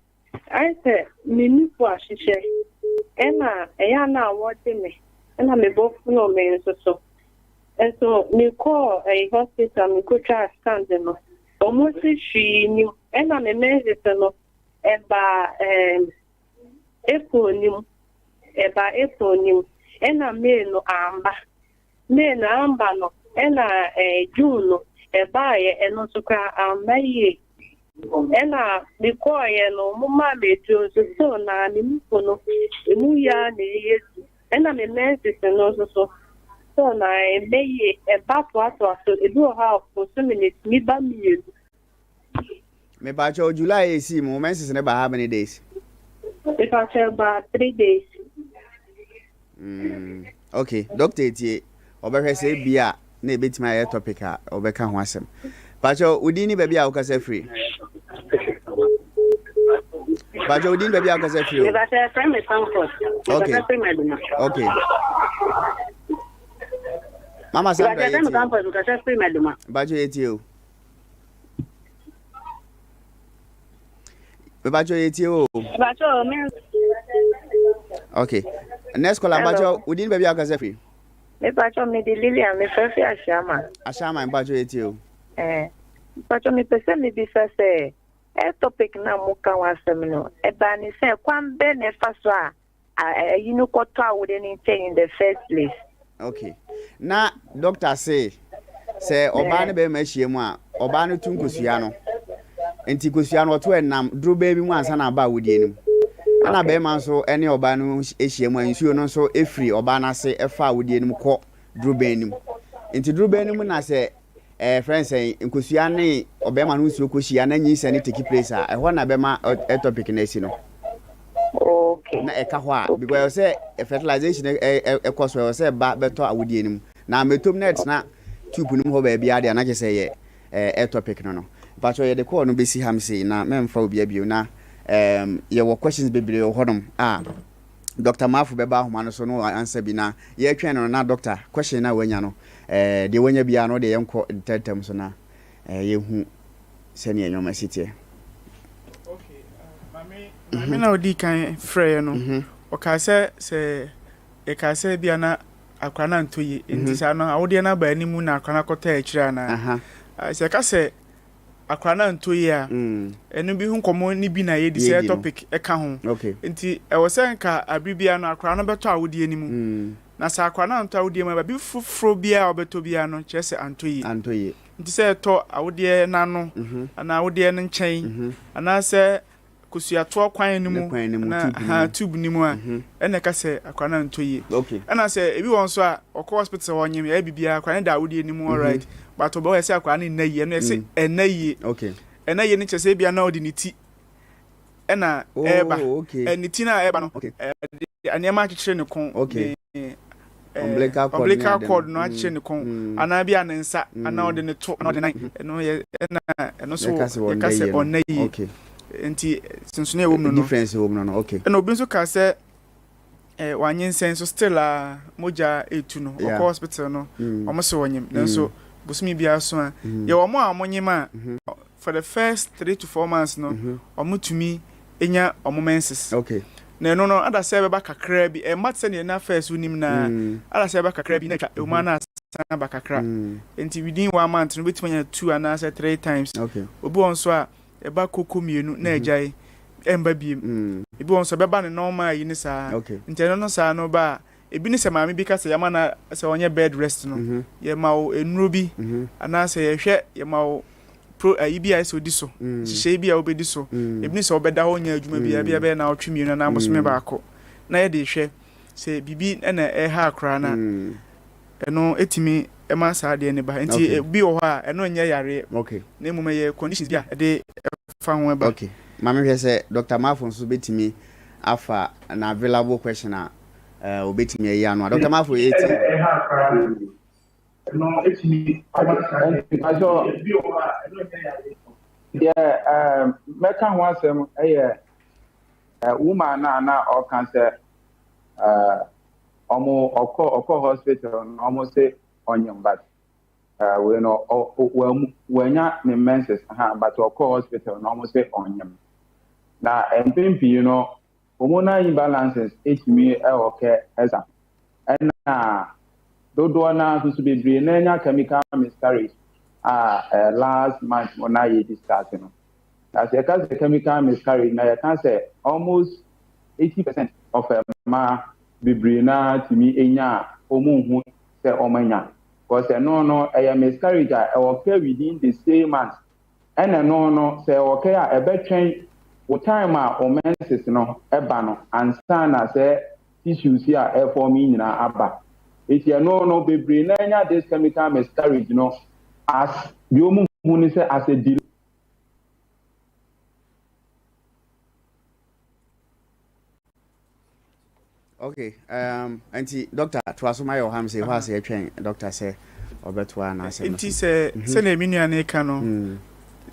I say me ni po asise ena eya na wote me ena me bofu no me so. And so, me call a hospital, me go try scan them. Almost she knew, and I'm a medicine about April, and I may no amber, no, and I June, a buyer, and also cry, May. And I me call no mamma to so now, no, and I'm a medicine also. So na ebe e ba to ato so e do ha for so minutes me ba mi. Me ba cho July AC mo menses ne ba how many days? If I say about 3 days. Okay, doctor tie obehwe say bia na ebetima aye topic a obeka ho asem. Ba cho udini ba bia ukase free. Ba cho udini ba bia ukase free. If I say friend me comfort. Okay. Mama Sandra yeti. Bajo yeti o. Bajo yeti o. Bajo me. Okay. Next caller Bajo, we didn't baby akase free. Me bajo me di Lilian me fefe ashama. Ashama Bajo yeti o. Bajo me pese me bi say topic na mo kan wasem no. E ba ni say kwan be ne fa so a you know kwotwa wo de ni in the first place. Okay. Na doctor say oba ne be ma hie mu a oba no tun kosua no. Enti kosua no to enam duro ba bi mu ansa na ba wodi enim. Ana be ma so ene oba no ehie mu ansuo no so efri oba na se efa wodi enim kọ duro ba enim. Enti duro ba enim na se friends nkosua ne obema no nsuo kohia na nyi se ne take place a ehọ na be ma topic na esi no. Okay. Na eka ho a because say fertilization ekoso say ba beto awodi enim. Na metom net na tube nim ho ba bia de na je say ye topic no. But ye the call no be si ham say na memfa obi abio na ye wo questions bebre ho nom Dr. Mafu beba ho no so no answer bi na ye twen no na doctor question na wanya no de wanya bia no de yenko tetem so na ye hu se ne enyoma sitie. Okay, mami na odi kan frɛ no o ka se e ka se bia na akwana ntoyi enti sa no awode na ba animu na akwana kota akira na se ka se akwana ntoyi a enu bi hu nkomo ni bi na ye di se topic e ka ho enti e wo se nka abribia no akwana beto awode animu na sa akwana nto awode ma ba bi fufuro bia obeto bia no chese antoyi nti se to awode na no ana awode no nchen ana se kusuato kwan ni mu na tube ni mu a ene ka se akwana ntoyi ana se ebi won so a okọ hospital wonyem ya bibia akwana da awode ni mu alright but obo we se akwana na yi no se enayi enayi ni chese bia na odi ni ti ena eba eni ti na eba no anema akire ne kon umbilical cord no akire ne kon ana bia ne nsa ana odi ne to ana odi nan eno ye eno so ye ka se onayi enti sunsun ewo mu no difference ewo mu no okay eno obi nso ka se wanyensen so still moja etu no okọ hospital no omo so wonyem nanso busumi bia so a ye omo amonyema for the first 3 to 4 months no omo tumi enya omo menses okay na no no ada se be ba kakra bi mat se ne na first unim na ada se be kakra bi na twa uma na sana ba kakra enti within 1 month no betimanya 2 and 3 times okay obi on so a e ba koko mienu na ejai emba biem ebi won so beba ne normal yi ni saa nti no saa no ba ebi ni se maami bi ka se yama na se onye bed rest no ye ma o enuro bi ana se ye hwe ye ma o pro ibi ai so di so hye bi a obedi so ebi ni se obeda ho nya adwuma bia be na otwe mienu na abosome ba ko na ye de hwe se bibi na e ha akra na eno etimi e ma saa de ne ba nti bi wo ha eno nya yare na emu ye conditions bia e de fa ho ba Mama hwe se Dr. Mafo so betimi afa na available question obetimi ayi anu Dr. Mafo yeti no etimi aso meka ho asem woman na o kan se omo okọ hospital no omo se onyem but we no wenya ne menses but okọ hospital no omo se onyem na empimpi you know hormonal imbalances etimi okay esa na dodo na so be bre na nya chemical miscarriage last month when I start no as a cause chemical miscarriage na you can say almost 80% of ma bebre na timi enya omunhu se omanya because no miscarriage okay within the same month and no say okay a betwen what time o menses no eba no ansa na say tissues here e form nyina aba it you no bebre na nya this chemical miscarriage no as the omu ni say as a delay. Okay anti doctor to asoma your ham say what say twen doctor say obetwa na say nti say na eminu ane ka no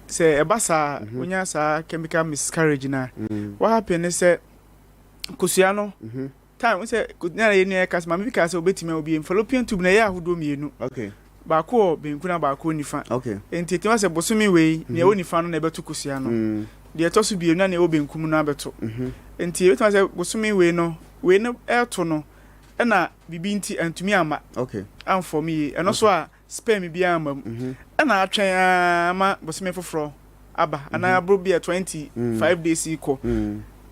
say ebasa onya sa chemical miscarriage na what happen is say kusua no time say na ye ne ka ma me ka say obetime obi fallopian tube na ye ahodo mienu okay ba ko benkuna ba ko nifa okay nti ti ma say bosumi we ne wo nifa no na beto kusua no de to so bienu na ne wo benkum no abeto nti beto ma say bosumi we no eto no na bibi nti antumi ama okay am for me eno so a sperm bi ama na atwen ama bosome foforo aba ana abro bi 25 days iko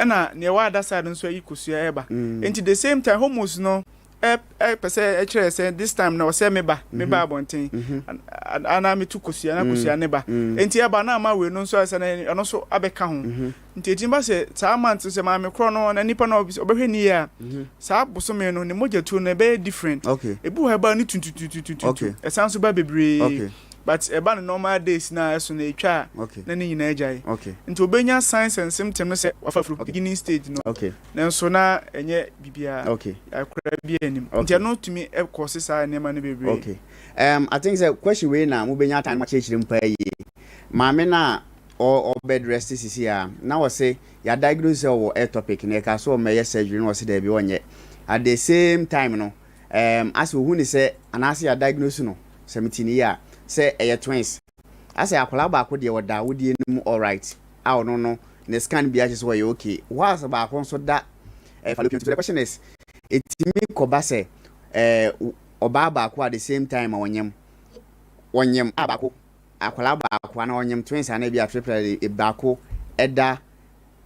na ne wa da side nso yi kosua eba nti the same time hormones no pese say this time na say me ba abonten ana me tu kosua na kosua ne ba enti aba na ma we no so ase na no so abeka ho enti etimba say saa month say ma me kro no na nipa na obehwe ni ya saa bosome no ne moja tu na be different ebu ha ba ni tuntutututu e san so ba bebre but eba no normal days na so na etwa na ni nyina agyae nti obenya signs and symptoms no say wafa from beginning stage no na so na enye bibia akura bi anim nti no tumi e course sa na ma no bebre I think the question we na mo benya time ma chechire mpa yi maame na or bed rest this here now we say ya diagnose or a topic na ka so me surgery no say there be onye at the same time no as we hu ni say anase ya diagnose no 17 year say a twins as I akola ba ko de woda wodie no all right ah no the scan be just why okay was ba ko so da fallopian tube. The question is it me ko ba say oba ba ko at the same time wonyem abako akola ba ko na wonyem twins na bia triple ba ko eda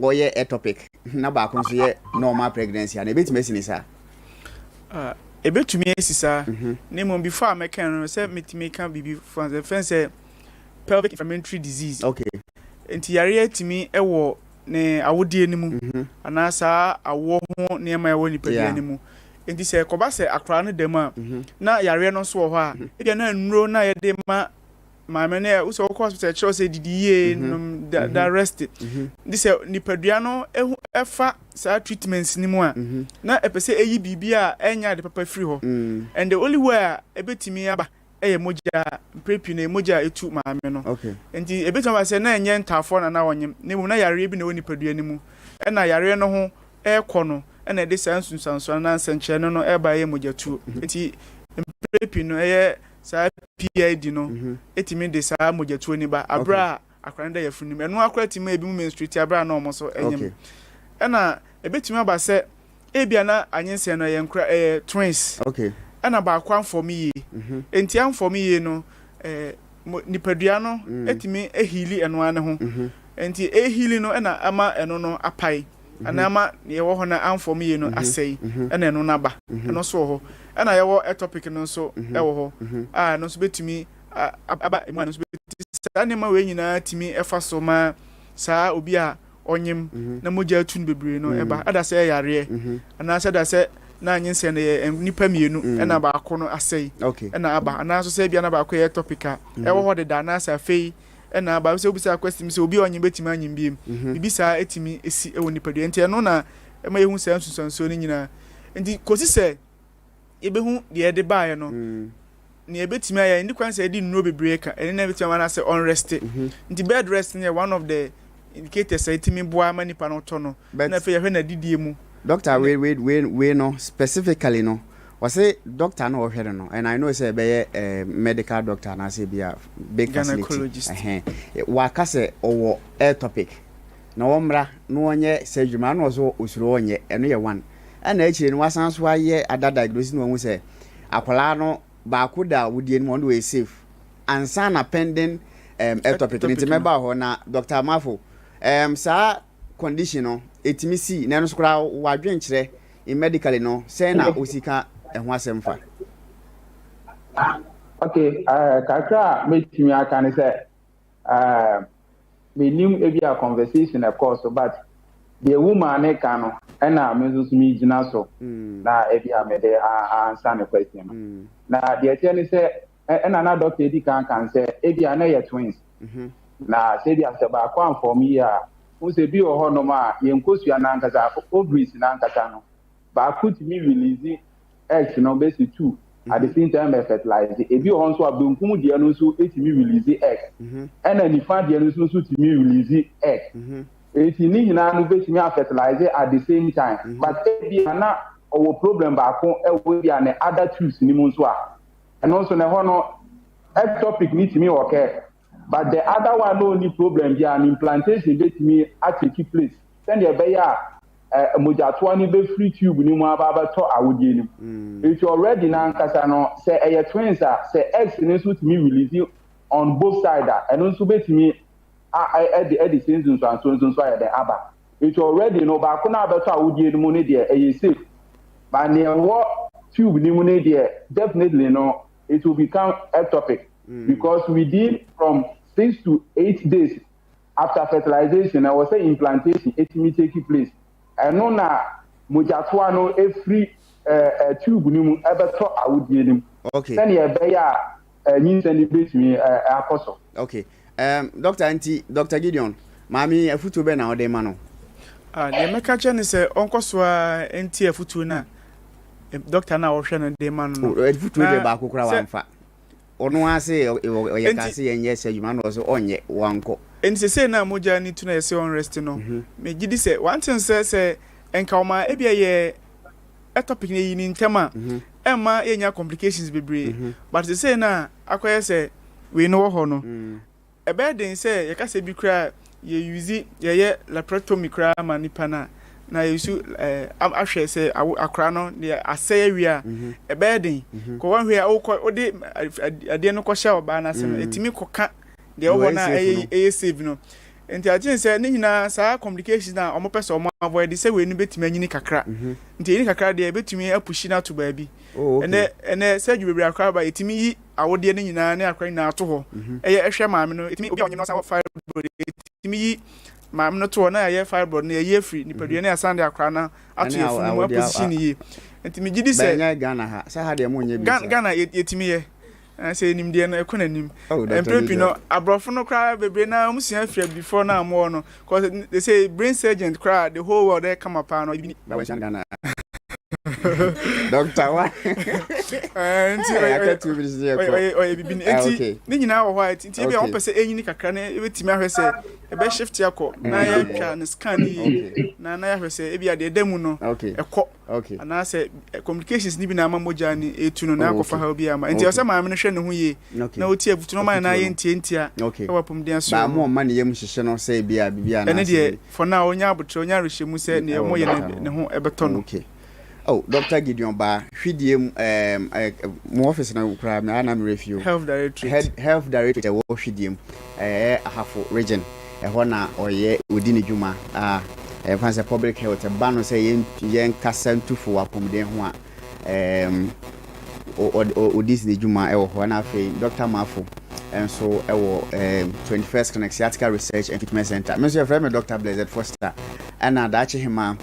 oye ectopic na ba ko so ye normal pregnancy and ebetime sinisa ebetumi esisa name before I can say metime can be for the fence pelvic inflammatory disease enti yare atimi ewo ne awodie nimu anasa awo ho ne ma ewo nipadie nimu enti se koba se akra no dem a na yare no so ho a ebia na nnuro na ye de ma me ne uso ko hospital chiro se didiye da rest this nipadua no efa sa treatments ni mu a na epese eyi bibia enya de papa free ho and the only way ebetimi aba moja prepu na moja etu ma me no enti ebetimi ba se na enye ntafo na wonyem ne mu na yare bi na woni padua ni mu na yare no ho no na de sansunsanso na nsanche no eba moja tu enti prepu no sa PID no etimi de sa moja tu ni ba abra akwanda ya funim eno akwa timi ebi mu menstruate abra na omo so enyem na ebetimi aba se ebia na anyense no ye nkra twins na ba kwa for me enti am for me no nipadua no etimi ehili eno ane ho enti ehili no na ama eno no apai ana ama ye wo ho na am for me no asei na eno na ba eno so ho na ye wo ectopic no so wo ho no so betimi aba emu no so betimi sa ne ma we nyina timi efa so ma sa obi a onyem na moja tun bebre no eba ada se yare ana se da se na anyense na nipa mienu na ba ko no asei na aba ana so se bia na ba ko ye topika wo ho de da na sa fei na ba se obi sa question se obi onyem betimi anyem biem bibi sa etimi esi ewo nipa de ente no na ma yehu se ansusanso ni nyina enti kosi se ebehu de de baaye no ni ebetimi aya ndi kwan se di nnuro bebre ka ene na betimi na se unrest nti bed rest ne one of the indicators etimi boa manipa no to no na fe ye na didie mu doctor we no specifically no was say doctor no hwere no and I know say be medical doctor na say be a big gynecologist wa ka say owo ectopic na womra no onye surgery ma no so osuro onye eno ye one ana echire no wasan so aye ada diagnosis no hu say akwala no ba ko da wodie no we safe ansa na pending ectopic ni timeba ho na Dr. Mafo sa condition no etimisi na no skura wadwen kire in medically no say na osika eho asemfa okay kaka metimi aka ne say me nim e bia conversation of course but the woman ne ka no na me so mi gina so na e bia me de answer the question na the tell say na doctor edi kan say e bia na ye twins na say bia se ba kwa for me ya who say bi o ho no ma ye nkosua na nkasa ovaries na nkasa no ba put me release eggs no base 2 at the same time fertilize e bi o ho so abunkum de no so etimi release egg and then if de no so timi release egg eti ni nyina no betimi fertilize at the same time but e bi na owo problem ba ko e wo bia na other tools ni mu so a and also na ho no ectopic ni timi okay. But the other one no any problem here an implantation bet me at take place. Send your beya moja 20 be free tube ni mo aba to awodie ni. It's already na nkasa no say e twins say eggs ni so to me release on both sides and also bet me at the season so ya the aba. It's already no ba ko na aba to awodie ni mo ne de e safe. But near what tube definitely no, it will become ectopic because within from 6 to 8 days after fertilization, I was say implantation, it may take place. I know now, mojatoa no every tube nimu ever talk I would be him. Okay. Then you need send it between apostle. Okay. Dr. Gideon, Mami, a futu be na ode ma no. The mekacha ni se onko so enti a futu na doctor na wo hwe no de ma no. Futu de ba kokura wa mfa. Ono ase o ye ka se yenye se adwuma no so onye wanko. Enti se na moja ni tuna se on rest no. Me gidi se one thing se enka oma ebia ye etopic ni ni ntema. Emma enya complications bebre. But se na akoye se we no ho no. E be den se ye ka se bi kra ye use ye laparotomy kra ma nipa na yesu ahwe se akra no de asay awia e be den ko wan hwe ode ade no ko hye oba na se etimi koka de obo na save no enti agin se ni nyina sa complications na omo pese omo avoid se we ni betimi anyini kakra enti anyini kakra de betimi apushi na to ba bi ene se dwebere akra ba etimi yi awode ni nyina ne akra nyina ato ho eye ehwe maame no etimi obi onyem no sa fibroid etimi yi maame no to na ye fibroid na ye free ni padua na asande akra na ato ye funu mu position yi etimi gidi se Ghana ha sa ha de mo nye bi Ghana etimi ye say nim de no ekonanim emprepi no abrofo no kra bebre na musia afia before na mo no cause they say brain surgeon kra the whole world they come up no Ghana Doctor wa enti I get 2 minutes there o bibi enti ni nyina wo white enti bia won pese enyini kakra na ebetimi ahwese ebe shift yakọ na ya twa na scan yi na ya hwese ebia de demu no ekọ ana se communications ni bi na amamoja ni etu no na akọfa ha obi ama enti o se maame no hwe ne ho ye na oti abutu no man na ye ntia e wapum den so ba mo ma ne yem hyehyɛ no se bia bibia na ene de for now onya abutre onya rehye se ne mo ye ne ho ebeto no Oh, Dr. Gideon Ba, Hidiem mo office na ukra na review health directorate wo Hidiem ahafo region ho na oye odini dwuma fancy public health ba no say yen kasa ntufo apomden ho a odis ni dwuma ho na afei Dr. Mafo and so 21st Clinic Sciatica Research and Treatment Center. Monsieur Freme Dr. Blessed Foster and dachi hima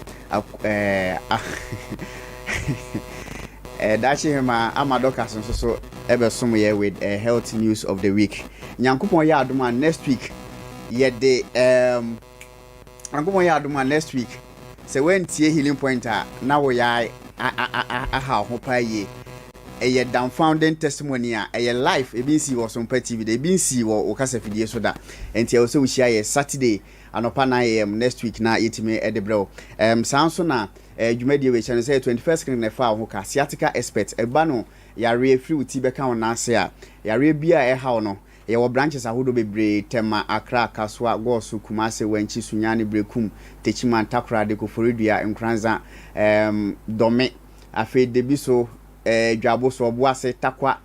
dachi hima amadoka so ebe some here with health news of the week. Nyankopon ya aduma next week ye de Nyankopon ya aduma next week. Se when tie healing point na wo ya aha ho pa ye a dumbfounding testimony a life e bin see was Sompa TV they bin see wo kasa fidie so da enti also we share Saturday anopa 9 am next week na yetime edebro sanso na dwumadi we channel say 21st clinic fa ho ka sciatica expert e ba no yare free uti beka won ase a yare bia e ha no ye wo branches ahodo bebre tema Accra Kaswa Gosu Kumase Wanchi Sunyani Brekum Techiman Takra de Koforidua Nkranza Dome afi debiso dwabo so oboase takwa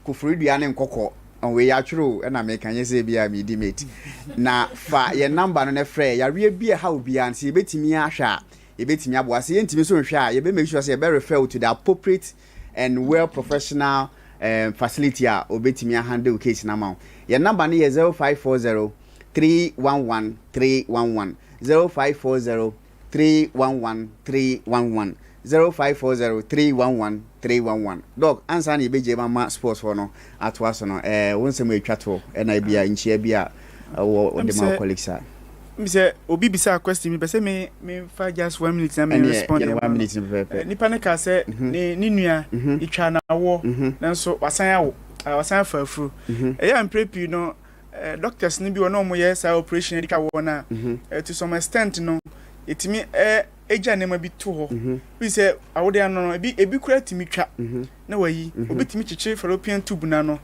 Koforidua ne nkokọ onwe ya tworo na me kanye se bia me dimate na fa ye number no ne frɛ yare bia ha obi an se betimi ahwa ebetimi aboase yentimi so nhwa ye be make sure say ye be refer to the appropriate and well professional facility a obetimi handle case na ma your number no 0540 311 311 0540 311 311 0540 311 311 dog answer na beje mama sports for no atwaso no wonsem atwato na bia nchia bia wo de ma colleagues a mi say obi bisa question mi pese me fa just 1 minute na me respond 1 minute nipa ne ka se ni nua itwa na wo nanso wasan fa afuru am prepi no doctors ni bi wono mo ye sa operation edika wo na to some extent no etimi eja nema bi to ho we say awode ano no ebi kura timi twa na wayi obi timi chiche fallopian tube na no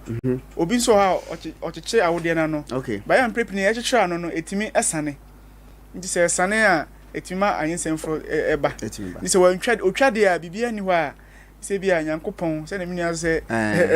obi so ha ochiche awode na no by am prepi ni echiche ano no etimi esane nti se esane a etima ayensemfo eba ni se wantwa otwade a bibia ni ho a se bia Nyankopon se na minu se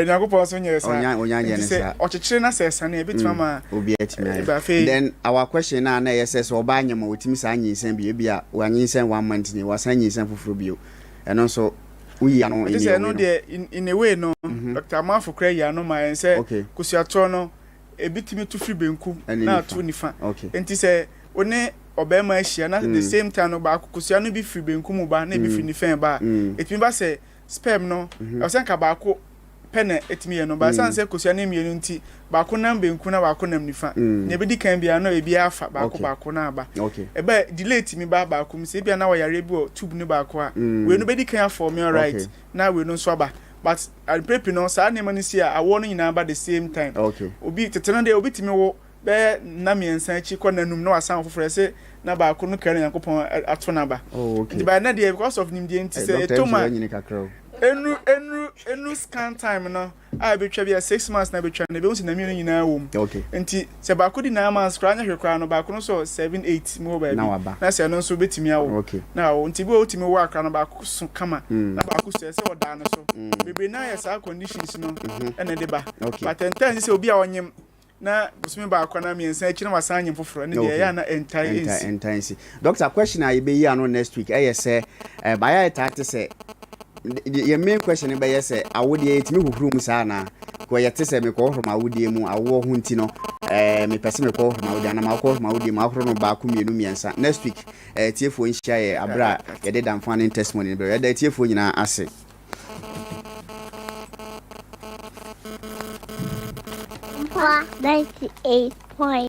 Nyankopon so nyesa onya se ochiche na se esane ebitima ma obi etimi then our question na yes oba anyama otimi sa anyinsen bia a wanyinsen 1 month ni wasan anyinsen foforo bio eno so we are no say no there in a way no Dr. Amanfo kra ya no ma en say kusuato no ebitimi to free benku na to nifa enti say one obema ahia na the same time no ba kusua no bi free benku mu ba na bi free nifa ba etimi ba say sperm no o say nka ba ko pene etimi ye no ba san say kusua na mienu nti ba ko nam benku na ba ko nam nifa ne bi di kan bia no e bia afa ba ko na ba e ba delay etimi ba ko mi say bia na wo yare bi o tube ni ba ko a we no be di kan for me alright na we no so ba but I prep no sa na mani see a wo no nyina ba the same time obi tetena de obi timi wo be na miensan chi ko nanum na wasan foforo say na ba ko no kare Yakopon ato na ba the by na dey because of nim dey nti say etoma enu scan time no I be twa bia 6 months na be twa na be unsi na mienu nyina wo nti se ba ko di 9 months kra nya hwekra no ba ko no so 7 8 mo ba bi na se no so betimi awo na wo nti be otimi wo akra no ba ko so kama na ba ko se oda no so bebe na ya sa conditions no ene de ba but enten se obi a onyem na busumi ba akwa mi ensa echi na wasan anyem foforo ne de ya na entansi doctor question I be here no next week say by ya tate say your main question be say awode etimi huhuru mu sa na ko yete say me ko horo ma awode mu awo ho nti no me pese me ko horo ma awode na ma ko horo ma awode ma horo no ba ko mienu miensa next week tiefo nhia ye abra ye de damfan testimony be ye de tiefo nyina ase 98.9